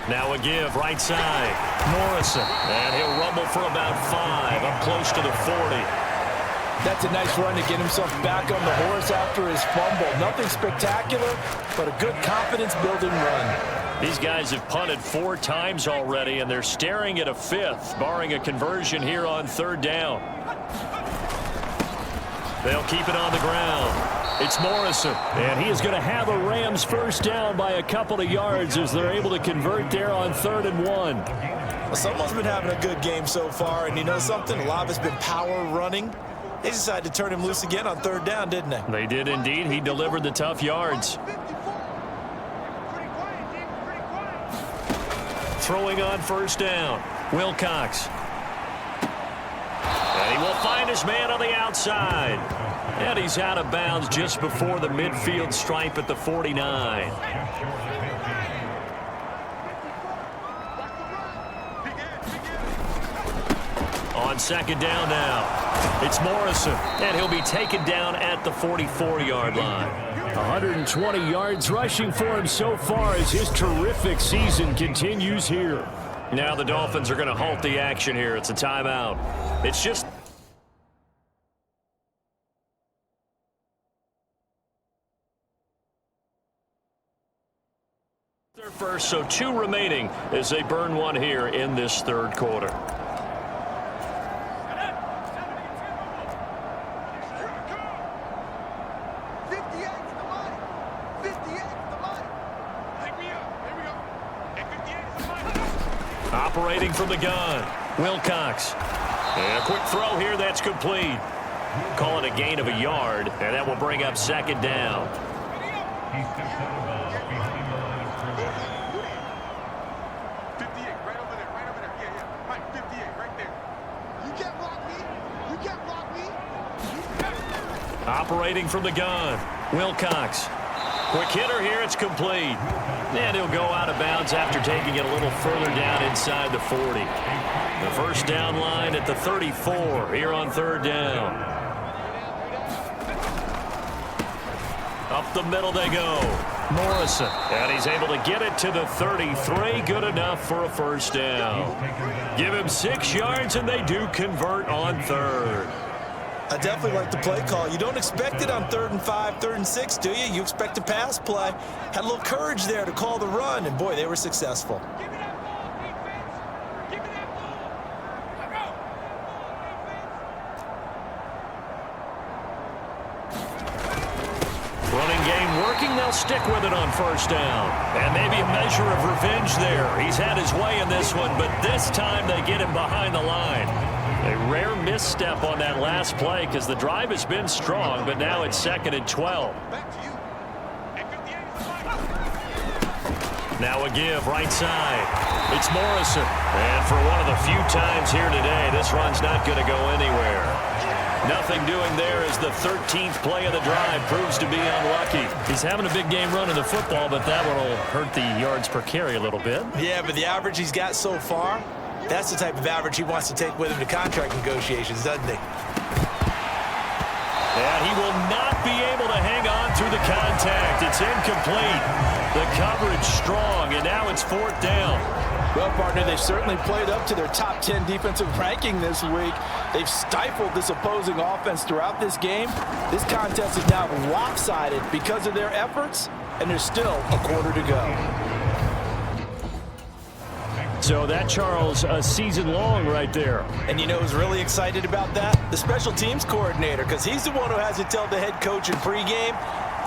Speaker 2: Now a give, right side. Morrison. And he'll rumble for about 5, up close to the 40.
Speaker 3: That's a nice run to get himself back on the horse after his fumble. Nothing spectacular, but a good confidence-building run.
Speaker 2: These guys have punted 4 times already, and they're staring at a 5th, barring a conversion here on third down. They'll keep it on the ground. It's Morrison.
Speaker 4: And he is going to have a Rams first down by a couple of yards as they're able to convert there on 3rd and 1.
Speaker 3: Well, someone's been having a good game so far, and you know something? A lot of it's been power running. They decided to turn him loose again on third down, didn't they?
Speaker 2: They did indeed. He delivered the tough yards. Throwing on first down, Wilcox. And he will find his man on the outside. And he's out of bounds just before the midfield stripe at the 49. On second down now, it's Morrison. And he'll be taken down at the 44-yard line.
Speaker 4: 120 yards rushing for him so far as his terrific season continues here.
Speaker 2: Now the Dolphins are going to halt the action here. It's a timeout. It's just... their first, so 2 remaining as they burn 1 here in this third quarter. Operating from the gun, Wilcox. And a quick throw here, that's complete. Call it a gain of a yard, and that will bring up second down. Operating from the gun, Wilcox. Quick hitter here, it's complete. And he'll go out of bounds after taking it a little further down inside the 40. The first down line at the 34 here on third down. Up the middle they go. Morrison. And he's able to get it to the 33. Good enough for a first down. Give him 6 yards, and they do convert on third.
Speaker 3: I definitely like the play call. You don't expect it on 3rd and 5, 3rd and 6, do you? You expect a pass play. Had a little courage there to call the run, and boy, they were successful.
Speaker 5: Give me that ball, defense. Give me that ball. Go.
Speaker 2: Running game working. They'll stick with it on 1st down. And maybe a measure of revenge there. He's had his way in this one, but this time they get him behind the line. A rare misstep on that last play because the drive has been strong, but now it's 2nd and 12.
Speaker 5: Back to you. At 58 is
Speaker 2: Now a give right side. It's Morrison. And for one of the few times here today, this run's not going to go anywhere. Nothing doing there as the 13th play of the drive proves to be unlucky.
Speaker 4: He's having a big game running the football, but that one will hurt the yards per carry a little bit.
Speaker 3: Yeah, but the average he's got so far, that's the type of average he wants to take with him to contract negotiations, doesn't he?
Speaker 2: And he will not be able to hang on through the contact. It's incomplete. The coverage strong, and now it's 4th down.
Speaker 3: Well, partner, they've certainly played up to their top 10 defensive ranking this week. They've stifled this opposing offense throughout this game. This contest is now lopsided because of their efforts, and there's still a quarter to go.
Speaker 4: So that, Charles, a season long right there.
Speaker 3: And you know who's really excited about that? The special teams coordinator, because he's the one who has to tell the head coach in pregame,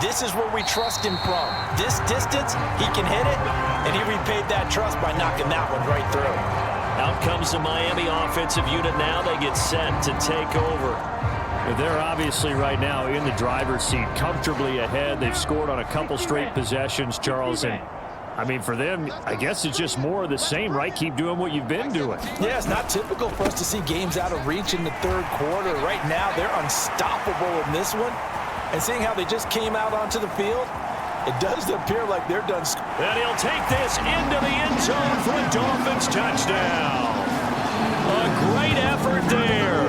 Speaker 3: this is where we trust him from. This distance, he can hit it, and he repaid that trust by knocking that one right through.
Speaker 2: Out comes the Miami offensive unit now. They get set to take over.
Speaker 4: They're obviously right now in the driver's seat, comfortably ahead. They've scored on a couple straight possessions, Charles, and I mean, for them, I guess it's just more of the same, right? Keep doing what you've been doing.
Speaker 3: Yeah, it's not typical for us to see games out of reach in the 3rd quarter. Right now, they're unstoppable in this one. And seeing how they just came out onto the field, it does appear like they're done.
Speaker 2: And he'll take this into the end zone for a Dolphins touchdown. A great effort there.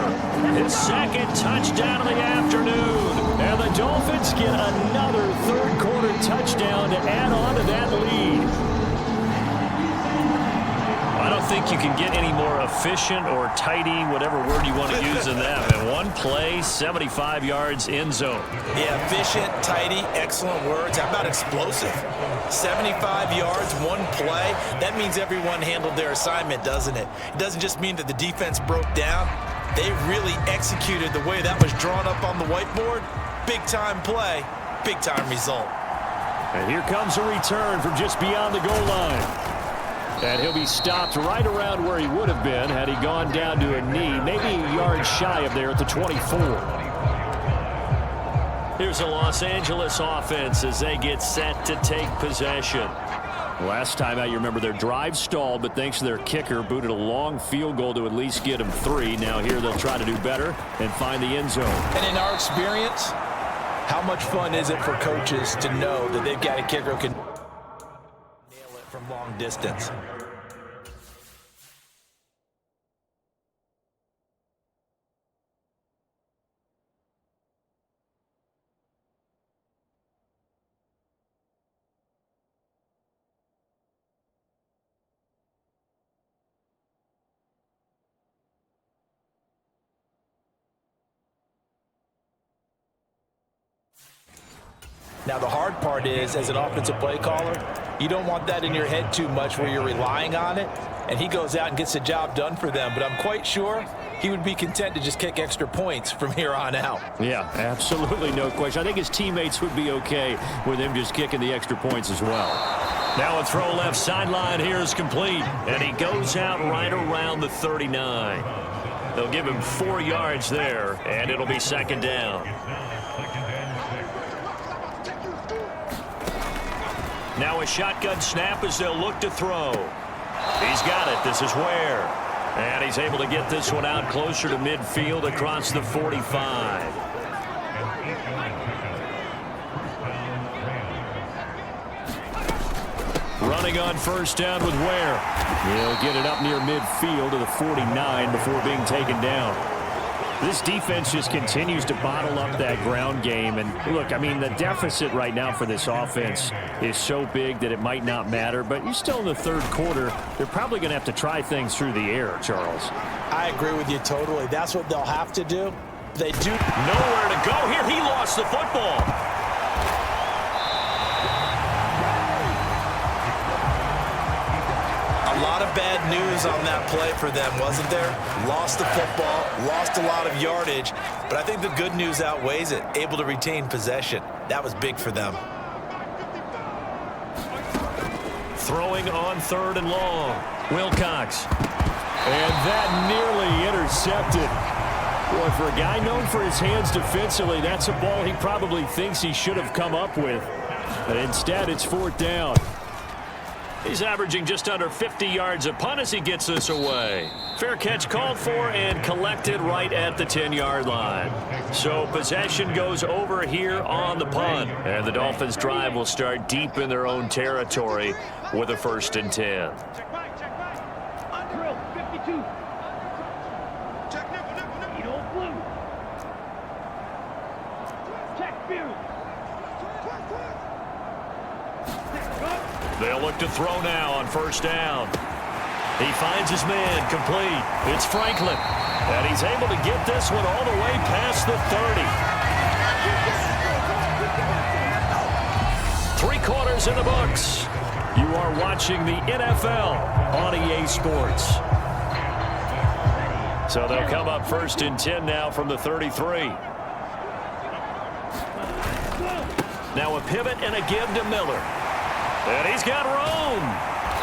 Speaker 2: His 2nd touchdown of the afternoon. And the Dolphins get another 3rd quarter touchdown to add on to that lead. I don't think you can get any more efficient or tidy, whatever word you want to use in that. And one play, 75 yards, end zone.
Speaker 3: Yeah, efficient, tidy, excellent words. How about explosive? 75 yards, one play. That means everyone handled their assignment, doesn't it? It doesn't just mean that the defense broke down. They really executed the way that was drawn up on the whiteboard. Big-time play, big-time result.
Speaker 4: And here comes a return from just beyond the goal line. And he'll be stopped right around where he would have been had he gone down to a knee, maybe a yard shy of there at the 24.
Speaker 2: Here's a Los Angeles offense as they get set to take possession.
Speaker 4: Last time out, you remember their drive stalled, but thanks to their kicker, booted a long field goal to at least get them 3. Now here they'll try to do better and find the end zone.
Speaker 3: And in our experience, how much fun is it for coaches to know that they've got a kicker who can nail it from long distance? Now, the hard part is, as an offensive play caller, you don't want that in your head too much where you're relying on it, and he goes out and gets the job done for them. But I'm quite sure he would be content to just kick extra points from here on out.
Speaker 4: Yeah, absolutely no question. I think his teammates would be okay with him just kicking the extra points as well.
Speaker 2: Now a throw left sideline here is complete, and he goes out right around the 39. They'll give him 4 yards there, and it'll be 2nd down. Now a shotgun snap as they'll look to throw. He's got it. This is Ware. And he's able to get this one out closer to midfield across the 45.
Speaker 4: Running on 1st down with Ware. He'll get it up near midfield to the 49 before being taken down. This defense just continues to bottle up that ground game. And look, I mean, the deficit right now for this offense is so big that it might not matter. But you're still in the 3rd quarter. They're probably going to have to try things through the air, Charles.
Speaker 3: I agree with you totally. That's what they'll have to do. They do.
Speaker 2: Nowhere to go here. He lost the football.
Speaker 3: A lot of bad news on that play for them, wasn't there? Lost the football, lost a lot of yardage, but I think the good news outweighs it. Able to retain possession. That was big for them.
Speaker 2: Throwing on 3rd and long. Wilcox.
Speaker 4: And that nearly intercepted. Boy, for a guy known for his hands defensively, that's a ball he probably thinks he should have come up with. But instead, it's 4th down.
Speaker 2: He's averaging just under 50 yards a punt as he gets this away. Fair catch called for and collected right at the 10-yard line. So possession goes over here on the punt. And the Dolphins drive will start deep in their own territory with a 1st and 10.
Speaker 5: Check back. Drill, 52. Check nickel. You don't blue. Check field.
Speaker 2: They'll look to throw now on 1st down. He finds his man complete. It's Franklin. And he's able to get this one all the way past the 30. 3 quarters in the books. You are watching the NFL on EA Sports. So they'll come up 1st and 10 now from the 33. Now a pivot and a give to Miller. And he's got room.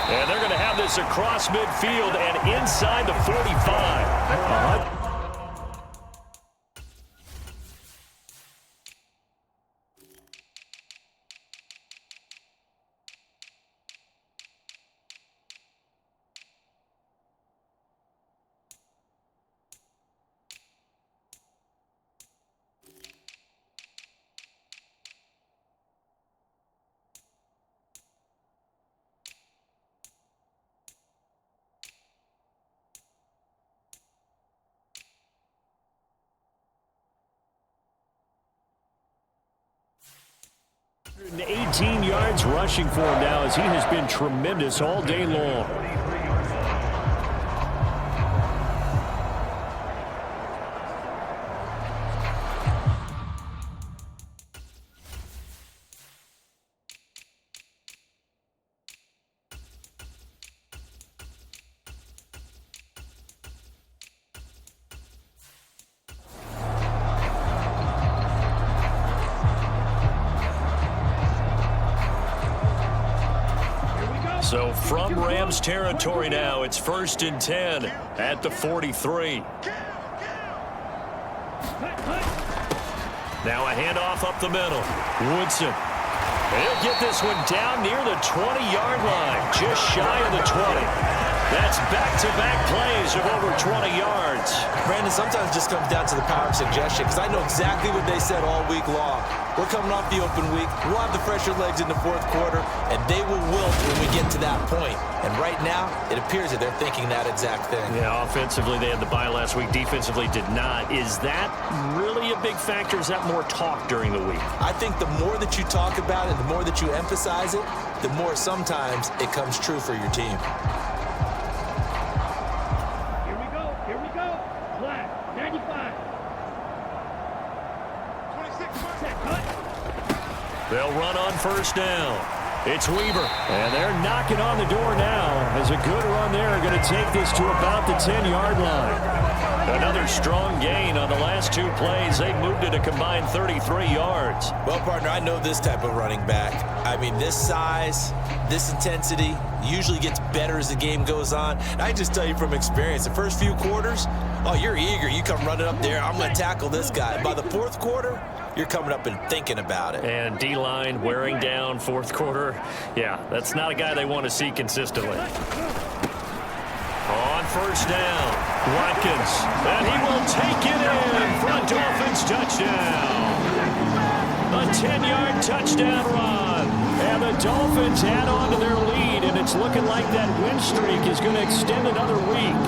Speaker 2: And they're going to have this across midfield and inside the 45. And 18 yards rushing for him now as he has been tremendous all day long. So from Rams territory now, it's 1st and 10 at the 43. Now a handoff up the middle. Woodson. He'll get this one down near the 20-yard line, just shy of the 20. That's back-to-back plays of over 20 yards.
Speaker 3: Brandon, sometimes it just comes down to the power of suggestion, because I know exactly what they said all week long. We're coming off the open week. We'll have the fresher legs in the 4th quarter, and they will wilt when we get to that point. And right now, it appears that they're thinking that exact thing.
Speaker 2: Yeah, offensively, they had the bye last week. Defensively, did not. Is that really a big factor? Is that more talk during the week?
Speaker 3: I think the more that you talk about it, the more that you emphasize it, the more sometimes it comes true for your team.
Speaker 5: Here we go. Black, 95. 26.
Speaker 2: They'll run on 1st down. It's Weaver. And they're knocking on the door now as a good run there going to take this to about the 10-yard line. Another strong gain on the last 2 plays. They moved it a combined 33 yards.
Speaker 3: Well, partner, I know this type of running back. I mean, this size, this intensity usually gets better as the game goes on. And I just tell you from experience, the first few quarters, oh, you're eager. You come running up there, I'm going to tackle this guy. By the 4th quarter, you're coming up and thinking about it.
Speaker 2: And D-line wearing down 4th quarter. Yeah, that's not a guy they want to see consistently. On 1st down, Watkins. And he will take it in for a Dolphins touchdown. A 10-yard touchdown run. And the Dolphins add on to their lead, and it's looking like that win streak is going to extend another week.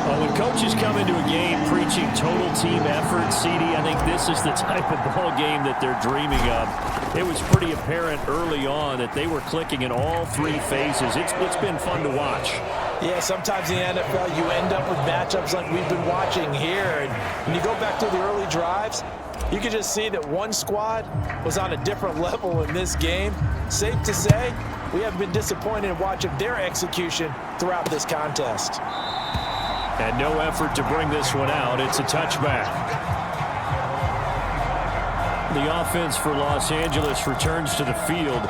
Speaker 2: Well, when coaches come into a game preaching total team effort, CD, I think this is the type of ball game that they're dreaming of. It was pretty apparent early on that they were clicking in all 3 phases. It's been fun to watch.
Speaker 3: Yeah, sometimes in the NFL you end up with matchups like we've been watching here. And when you go back to the early drives, you can just see that one squad was on a different level in this game. Safe to say, we have been disappointed in watching their execution throughout this contest.
Speaker 4: And no effort to bring this one out. It's a touchback. The offense for Los Angeles returns to the field.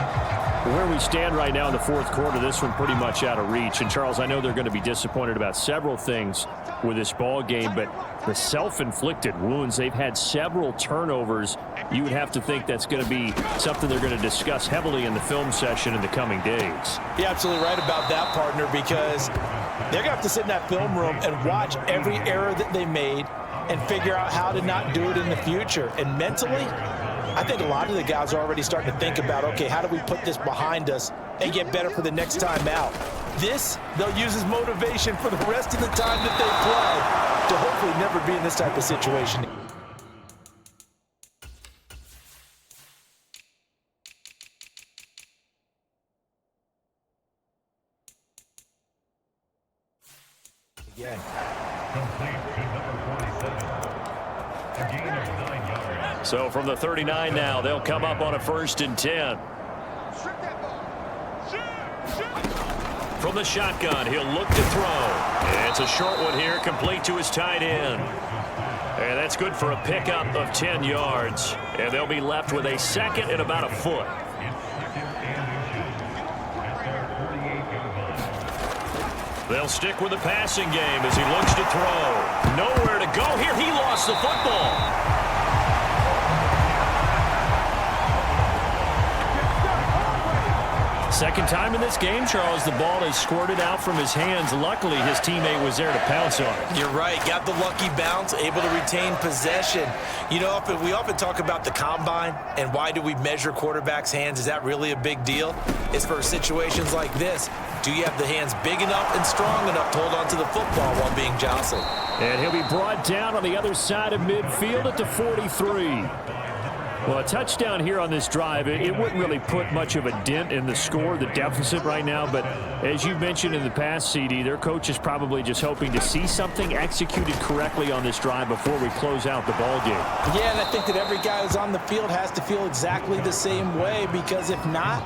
Speaker 4: Where we stand right now in the fourth quarter, this one pretty much out of reach. And, Charles, I know they're going to be disappointed about several things with this ball game, but the self-inflicted wounds, they've had several turnovers. You would have to think that's going to be something they're going to discuss heavily in the film session in the coming days.
Speaker 3: You're absolutely right about that, partner, because they're going to have to sit in that film room and watch every error that they made and figure out how to not do it in the future. And mentally, I think a lot of the guys are already starting to think about, okay, how do we put this behind us and get better for the next time out? This, they'll use as motivation for the rest of the time that they play to hopefully never be in this type of situation. Again.
Speaker 2: So from the 39 now, they'll come up on a 1st and 10. From the shotgun, he'll look to throw. And it's a short one here, complete to his tight end. And that's good for a pickup of 10 yards. And they'll be left with a second and about a foot. They'll stick with the passing game as he looks to throw. Nowhere to go here. He lost the football.
Speaker 4: Second time in this game, Charles, the ball is squirted out from his hands. Luckily, his teammate was there to pounce on it.
Speaker 3: You're right. Got the lucky bounce, able to retain possession. You know, we often talk about the combine and why do we measure quarterbacks' hands. Is that really a big deal? It's for situations like this. Do you have the hands big enough and strong enough to hold on to the football while being jostled?
Speaker 4: And he'll be brought down on the other side of midfield at the 43. Well, a touchdown here on this drive, it wouldn't really put much of a dent in the score, the deficit right now. But as you mentioned in the past, CD, their coach is probably just hoping to see something executed correctly on this drive before we close out the ball game.
Speaker 3: Yeah, and I think that every guy who's on the field has to feel exactly the same way, because if not,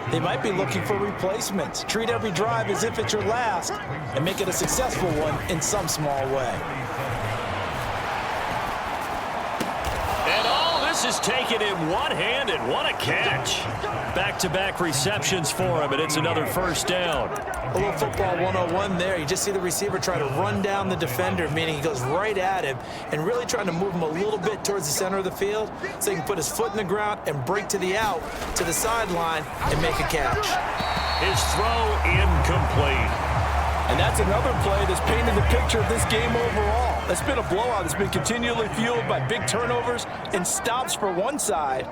Speaker 3: they might be looking for replacements. Treat every drive as if it's your last and make it a successful one in some small way.
Speaker 2: This is taken in one-handed. What a catch. Back-to-back receptions for him, and it's another 1st down.
Speaker 3: A little football 101 there. You just see the receiver try to run down the defender, meaning he goes right at him and really trying to move him a little bit towards the center of the field so he can put his foot in the ground and break to the out, to the sideline, and make a catch.
Speaker 2: His throw incomplete.
Speaker 3: And that's another play that's painted the picture of this game overall. It's been a blowout. It's been continually fueled by big turnovers and stops for one side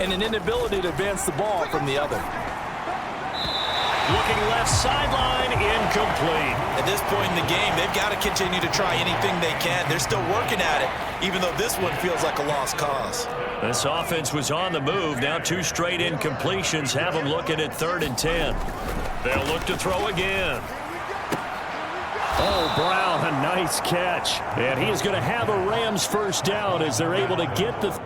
Speaker 3: and an inability to advance the ball from the other.
Speaker 2: Looking left sideline, incomplete.
Speaker 3: At this point in the game, they've got to continue to try anything they can. They're still working at it, even though this one feels like a lost cause.
Speaker 2: This offense was on the move. Now 2 straight incompletions have them looking at 3rd and 10. They'll look to throw again.
Speaker 4: Oh, Brown, a nice catch. And he is going to have a Rams 1st down as they're able to get the...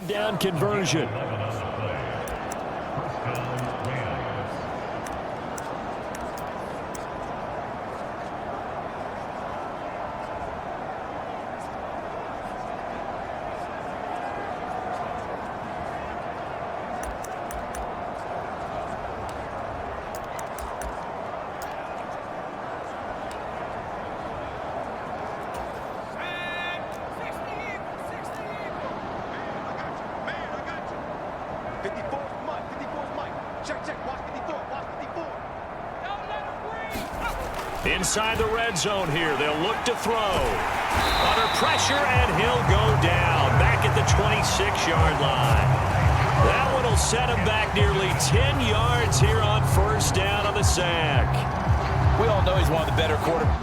Speaker 4: third down conversion. Inside the red zone here, they'll look to throw. Under pressure, and he'll go down. Back at the 26-yard line. That one will set him back nearly 10 yards here on first down on the sack.
Speaker 3: We all know he's one of the better quarterbacks.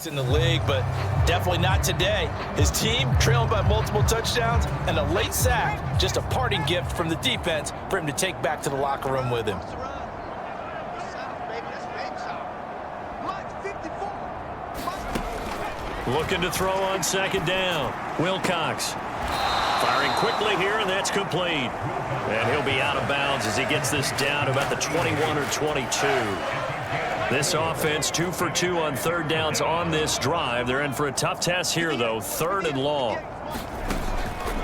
Speaker 3: In the league, but definitely not today. His team trailing by multiple touchdowns and a late sack. Just a parting gift from the defense for him to take back to the locker room with him.
Speaker 4: Looking to throw on second down. Wilcox firing quickly here, and that's complete. And he'll be out of bounds as he gets this down about the 21 or 22. This offense 2 for 2 on third downs on this drive. They're in for a tough test here, though. 3rd and long.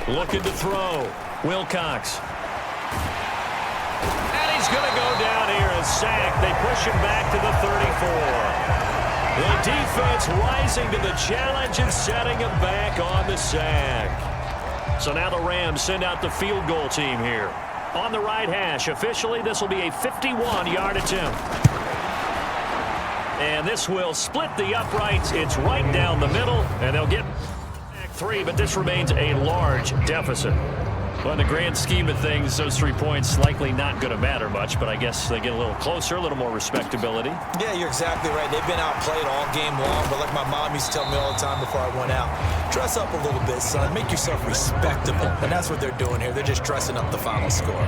Speaker 4: Looking to throw. Wilcox. And he's going to go down here. A sack. They push him back to the 34. The defense rising to the challenge and setting him back on the sack. So now the Rams send out the field goal team here. On the right hash. Officially, this will be a 51-yard attempt. And this will split the uprights. It's right down the middle, and they'll get back 3, but this remains a large deficit. Well, in the grand scheme of things, those 3 points likely not going to matter much, but I guess they get a little closer, a little more respectability.
Speaker 3: Yeah, you're exactly right. They've been outplayed all game long, but like my mom used to tell me all the time before I went out, dress up a little bit, son. Make yourself respectable. And that's what they're doing here. They're just dressing up the final score.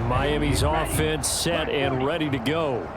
Speaker 4: Miami's offense set and ready to go.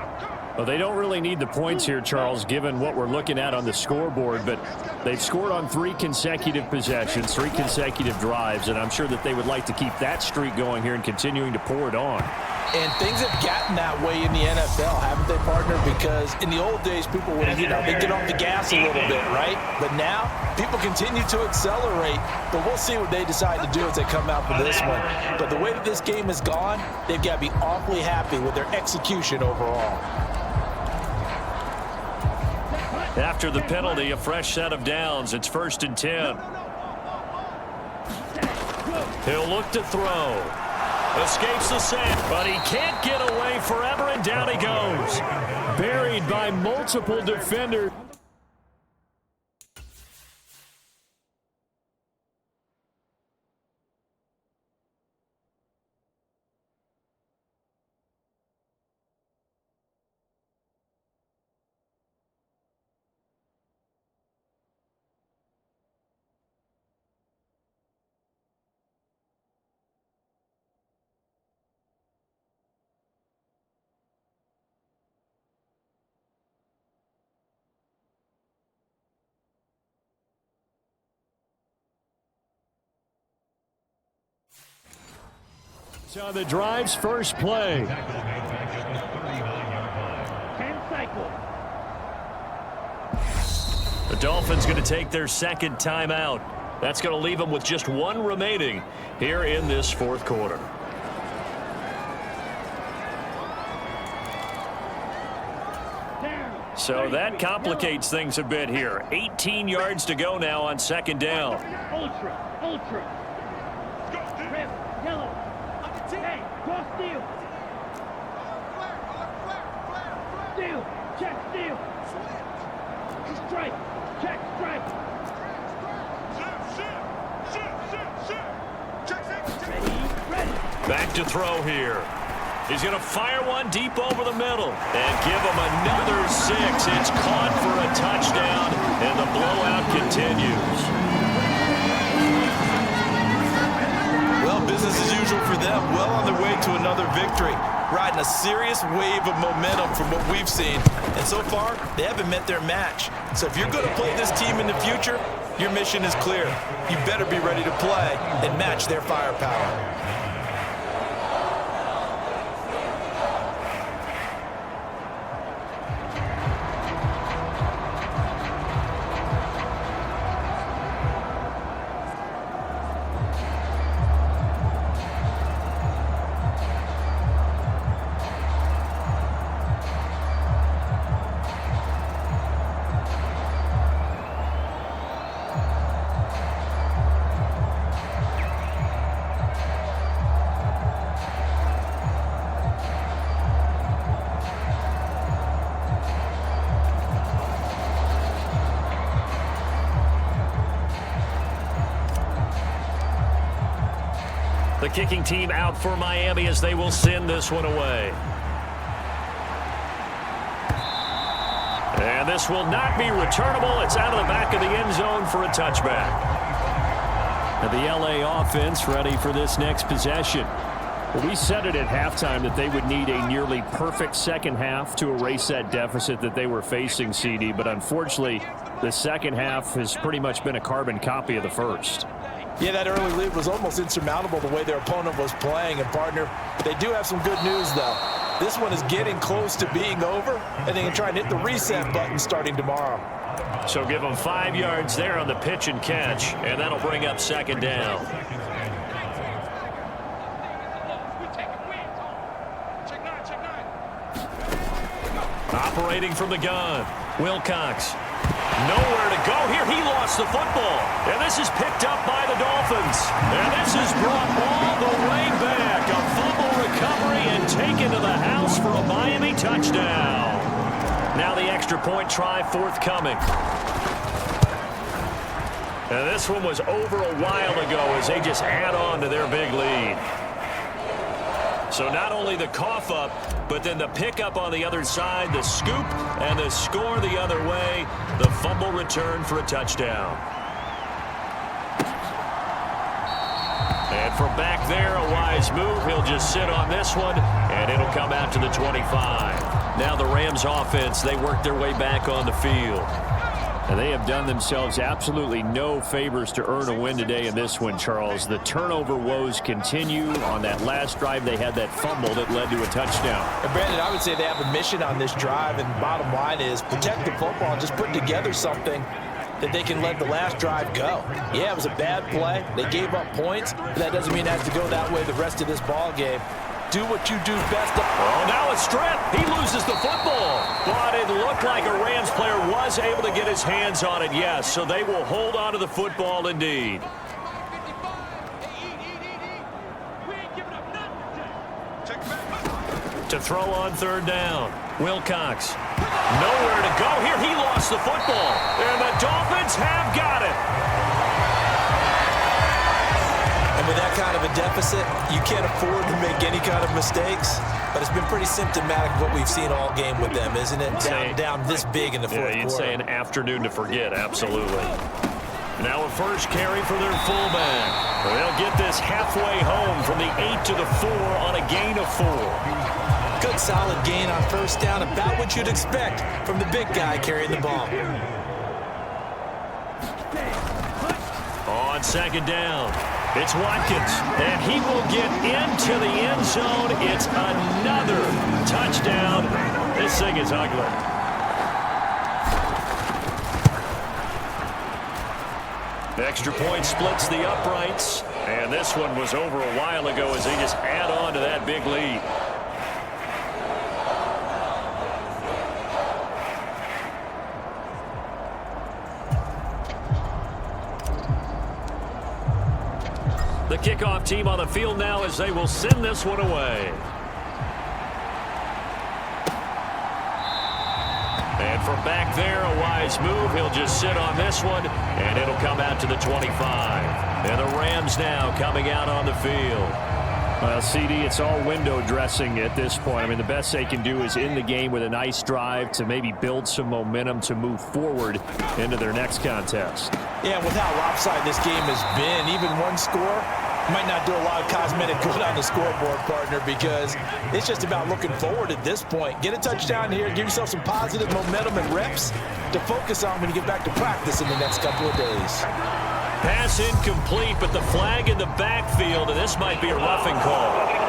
Speaker 4: Well, they don't really need the points here, Charles, given what we're looking at on the scoreboard, but they've scored on 3 consecutive possessions, 3 consecutive drives, and I'm sure that they would like to keep that streak going here and continuing to pour it on.
Speaker 3: And things have gotten that way in the NFL, haven't they, partner? Because in the old days, people would, they get off the gas a little bit, right? But now, people continue to accelerate, but we'll see what they decide to do as they come out for this one. But the way that this game has gone, they've got to be awfully happy with their execution overall.
Speaker 2: After the penalty, a fresh set of downs. It's 1st and 10. He'll look to throw. Escapes the sack, but he can't get away forever, and down he goes.
Speaker 4: Buried by multiple defenders. On the drive's first play.
Speaker 5: 10 cycles.
Speaker 2: The Dolphins going to take their second timeout. That's going to leave them with just one remaining here in this 4th quarter. So that complicates things a bit here. 18 yards to go now on 2nd down.
Speaker 5: Ultra. Red, yellow. Hey, cross steal. Steal. Check steal. Strike. Check strike. Ready.
Speaker 2: Back to throw here. He's going to fire one deep over the middle and give him another 6. It's caught for a touchdown, and the blowout continues.
Speaker 3: Well, business as usual for them. Well on their way to another victory. Riding a serious wave of momentum from what we've seen. And so far, they haven't met their match. So if you're going to play this team in the future, your mission is clear. You better be ready to play and match their firepower.
Speaker 2: The kicking team out for Miami as they will send this one away. And this will not be returnable. It's out of the back of the end zone for a touchback.
Speaker 4: And the LA offense ready for this next possession. Well, we said it at halftime that they would need a nearly perfect second half to erase that deficit that they were facing, CD. But unfortunately, the second half has pretty much been a carbon copy of the first.
Speaker 3: Yeah, that early lead was almost insurmountable the way their opponent was playing. And, partner, they do have some good news, though. This one is getting close to being over, and they can try and hit the reset button starting tomorrow.
Speaker 2: So give them 5 yards there on the pitch and catch, and that'll bring up 2nd down. Operating from the gun, Wilcox. Nowhere to go here. He lost the football. And this is picked up by the Dolphins. And this is brought all the way back. A fumble recovery and taken to the house for a Miami touchdown. Now the extra point try forthcoming. And this one was over a while ago as they just add on to their big lead. So not only the cough up, but then the pickup on the other side, the scoop, and the score the other way. The fumble return for a touchdown. And from back there, a wise move. He'll just sit on this one, and it'll come out to the 25. Now the Rams offense, they work their way back on the field.
Speaker 4: And they have done themselves absolutely no favors to earn a win today in this one, Charles. The turnover woes continue. On that last drive, they had that fumble that led to a touchdown.
Speaker 3: And Brandon, I would say they have a mission on this drive, and bottom line is protect the football and just put together something that they can let the last drive go. Yeah, it was a bad play. They gave up points, but that doesn't mean it has to go that way the rest of this ball game. Do what you do best.
Speaker 2: Oh, now a strip. He loses the football. But it looked like a Rams player was was able to get his hands on it, yes, so they will hold on to the football indeed. To throw on third down, Wilcox. Nowhere to go here. He lost the football, and the Dolphins have got it.
Speaker 3: And with that kind of a deficit, you can't afford to make any kind of mistakes. But it's been pretty symptomatic of what we've seen all game with them, isn't it? Down this big in the fourth quarter.
Speaker 2: You'd say an afternoon to forget, absolutely. Now a first carry for their fullback. They'll get this halfway home from the 8 to the 4 on a gain of 4.
Speaker 3: Good solid gain on first down, about what you'd expect from the big guy carrying the ball.
Speaker 2: On second down, it's Watkins, and he will get into the end zone. It's another touchdown. This thing is ugly. Extra point splits the uprights, and this one was over a while ago as they just add on to that big lead. The kickoff team on the field now as they will send this one away. And from back there, a wise move. He'll just sit on this one, and it'll come out to the 25. And the Rams now coming out on the field.
Speaker 4: Well, CD, it's all window dressing at this point. I mean, the best they can do is end the game with a nice drive to maybe build some momentum to move forward into their next contest.
Speaker 3: Yeah, with how lopsided this game has been, even one score might not do a lot of cosmetic good on the scoreboard, partner, because it's just about looking forward at this point. Get a touchdown here, give yourself some positive momentum and reps to focus on when you get back to practice in the next couple of days.
Speaker 2: Pass incomplete, but the flag in the backfield, and this might be a roughing call.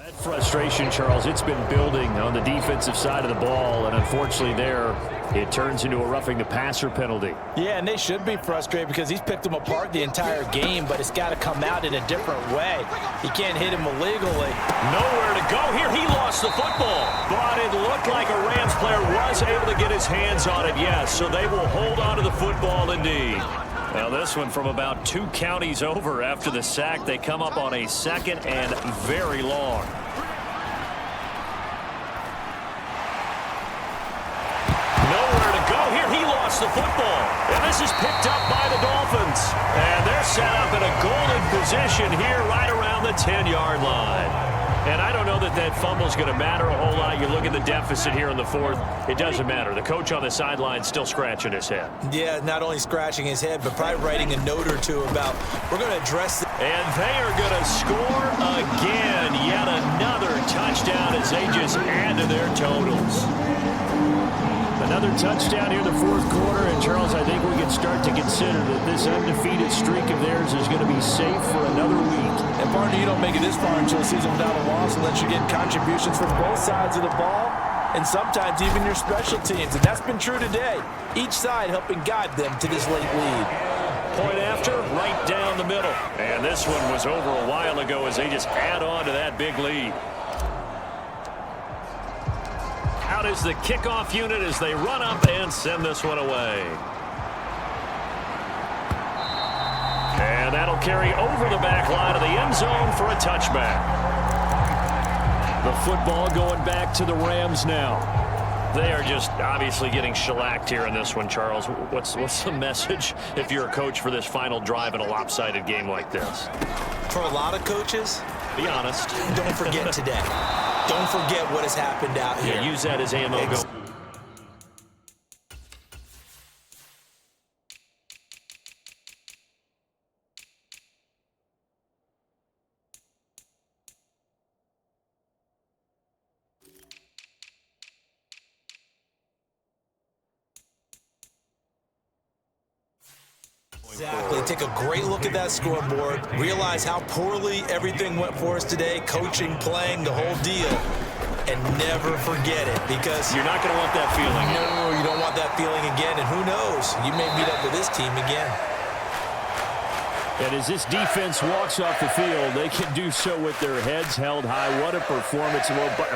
Speaker 4: That frustration, Charles, it's been building on the defensive side of the ball, and unfortunately there, it turns into a roughing the passer penalty.
Speaker 3: Yeah, and they should be frustrated because he's picked them apart the entire game, but it's got to come out in a different way. He can't hit him illegally.
Speaker 2: Nowhere to go here. He lost the football, but it looked like a Rams player was able to get his hands on it, yes, so they will hold on to the football indeed. Now this one from about 2 counties over after the sack. They come up on a second and very long. Nowhere to go here. He lost the football. And this is picked up by the Dolphins. And they're set up in a golden position here right around the 10-yard line. And I don't know that that fumble is going to matter a whole lot. You look at the deficit here in the fourth. It doesn't matter. The coach on the sideline still scratching his head.
Speaker 3: Yeah, not only scratching his head, but probably writing a note or two about, we're going to address this.
Speaker 2: And they are going to score again. Yet another touchdown as they just add to their totals.
Speaker 4: Another touchdown here in the fourth quarter, and Charles, I think we can start to consider that this undefeated streak of theirs is going to be safe for another week.
Speaker 3: And partner, you don't make it this far until the season without a loss unless you're getting contributions from both sides of the ball and sometimes even your special teams. And that's been true today. Each side helping guide them to this late lead.
Speaker 2: Point after, right down the middle. And this one was over a while ago as they just add on to that big lead. Out is the kickoff unit as they run up and send this one away. And that'll carry over the back line of the end zone for a touchback. The football going back to the Rams now. They are just obviously getting shellacked here in this one, Charles. What's the message if you're a coach for this final drive in a lopsided game like this?
Speaker 3: For a lot of coaches,
Speaker 2: be honest.
Speaker 3: Don't forget today. Don't forget what has happened out here.
Speaker 2: Yeah, use that as ammo.
Speaker 3: Exactly. Take a great look at that scoreboard. Realize how poorly everything went for us today. Coaching, playing, the whole deal. And never forget it, because
Speaker 2: You're not going to want that feeling.
Speaker 3: no, you don't want that feeling again. And who knows? You may meet up with this team again.
Speaker 4: And as this defense walks off the field, they can do so with their heads held high. What a performance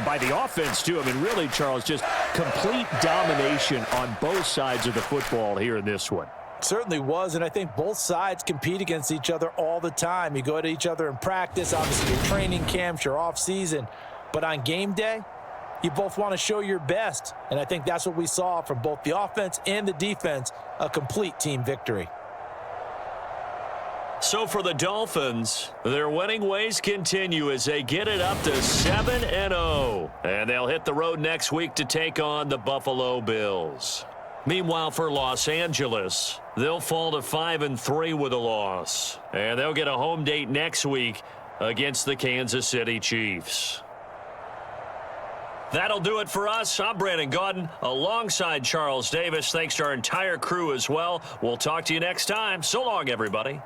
Speaker 4: by the offense, too. I mean, really, Charles, just complete domination on both sides of the football here in this one.
Speaker 3: Certainly was, and I think both sides compete against each other all the time. You go to each other in practice, obviously your training camps, your off-season. But on game day, you both want to show your best. And I think that's what we saw from both the offense and the defense, a complete team victory.
Speaker 2: So for the Dolphins, their winning ways continue as they get it up to 7-0. And they'll hit the road next week to take on the Buffalo Bills. Meanwhile, for Los Angeles, they'll fall to 5-3 with a loss. And they'll get a home date next week against the Kansas City Chiefs. That'll do it for us. I'm Brandon Gaudin alongside Charles Davis. Thanks to our entire crew as well. We'll talk to you next time. So long, everybody.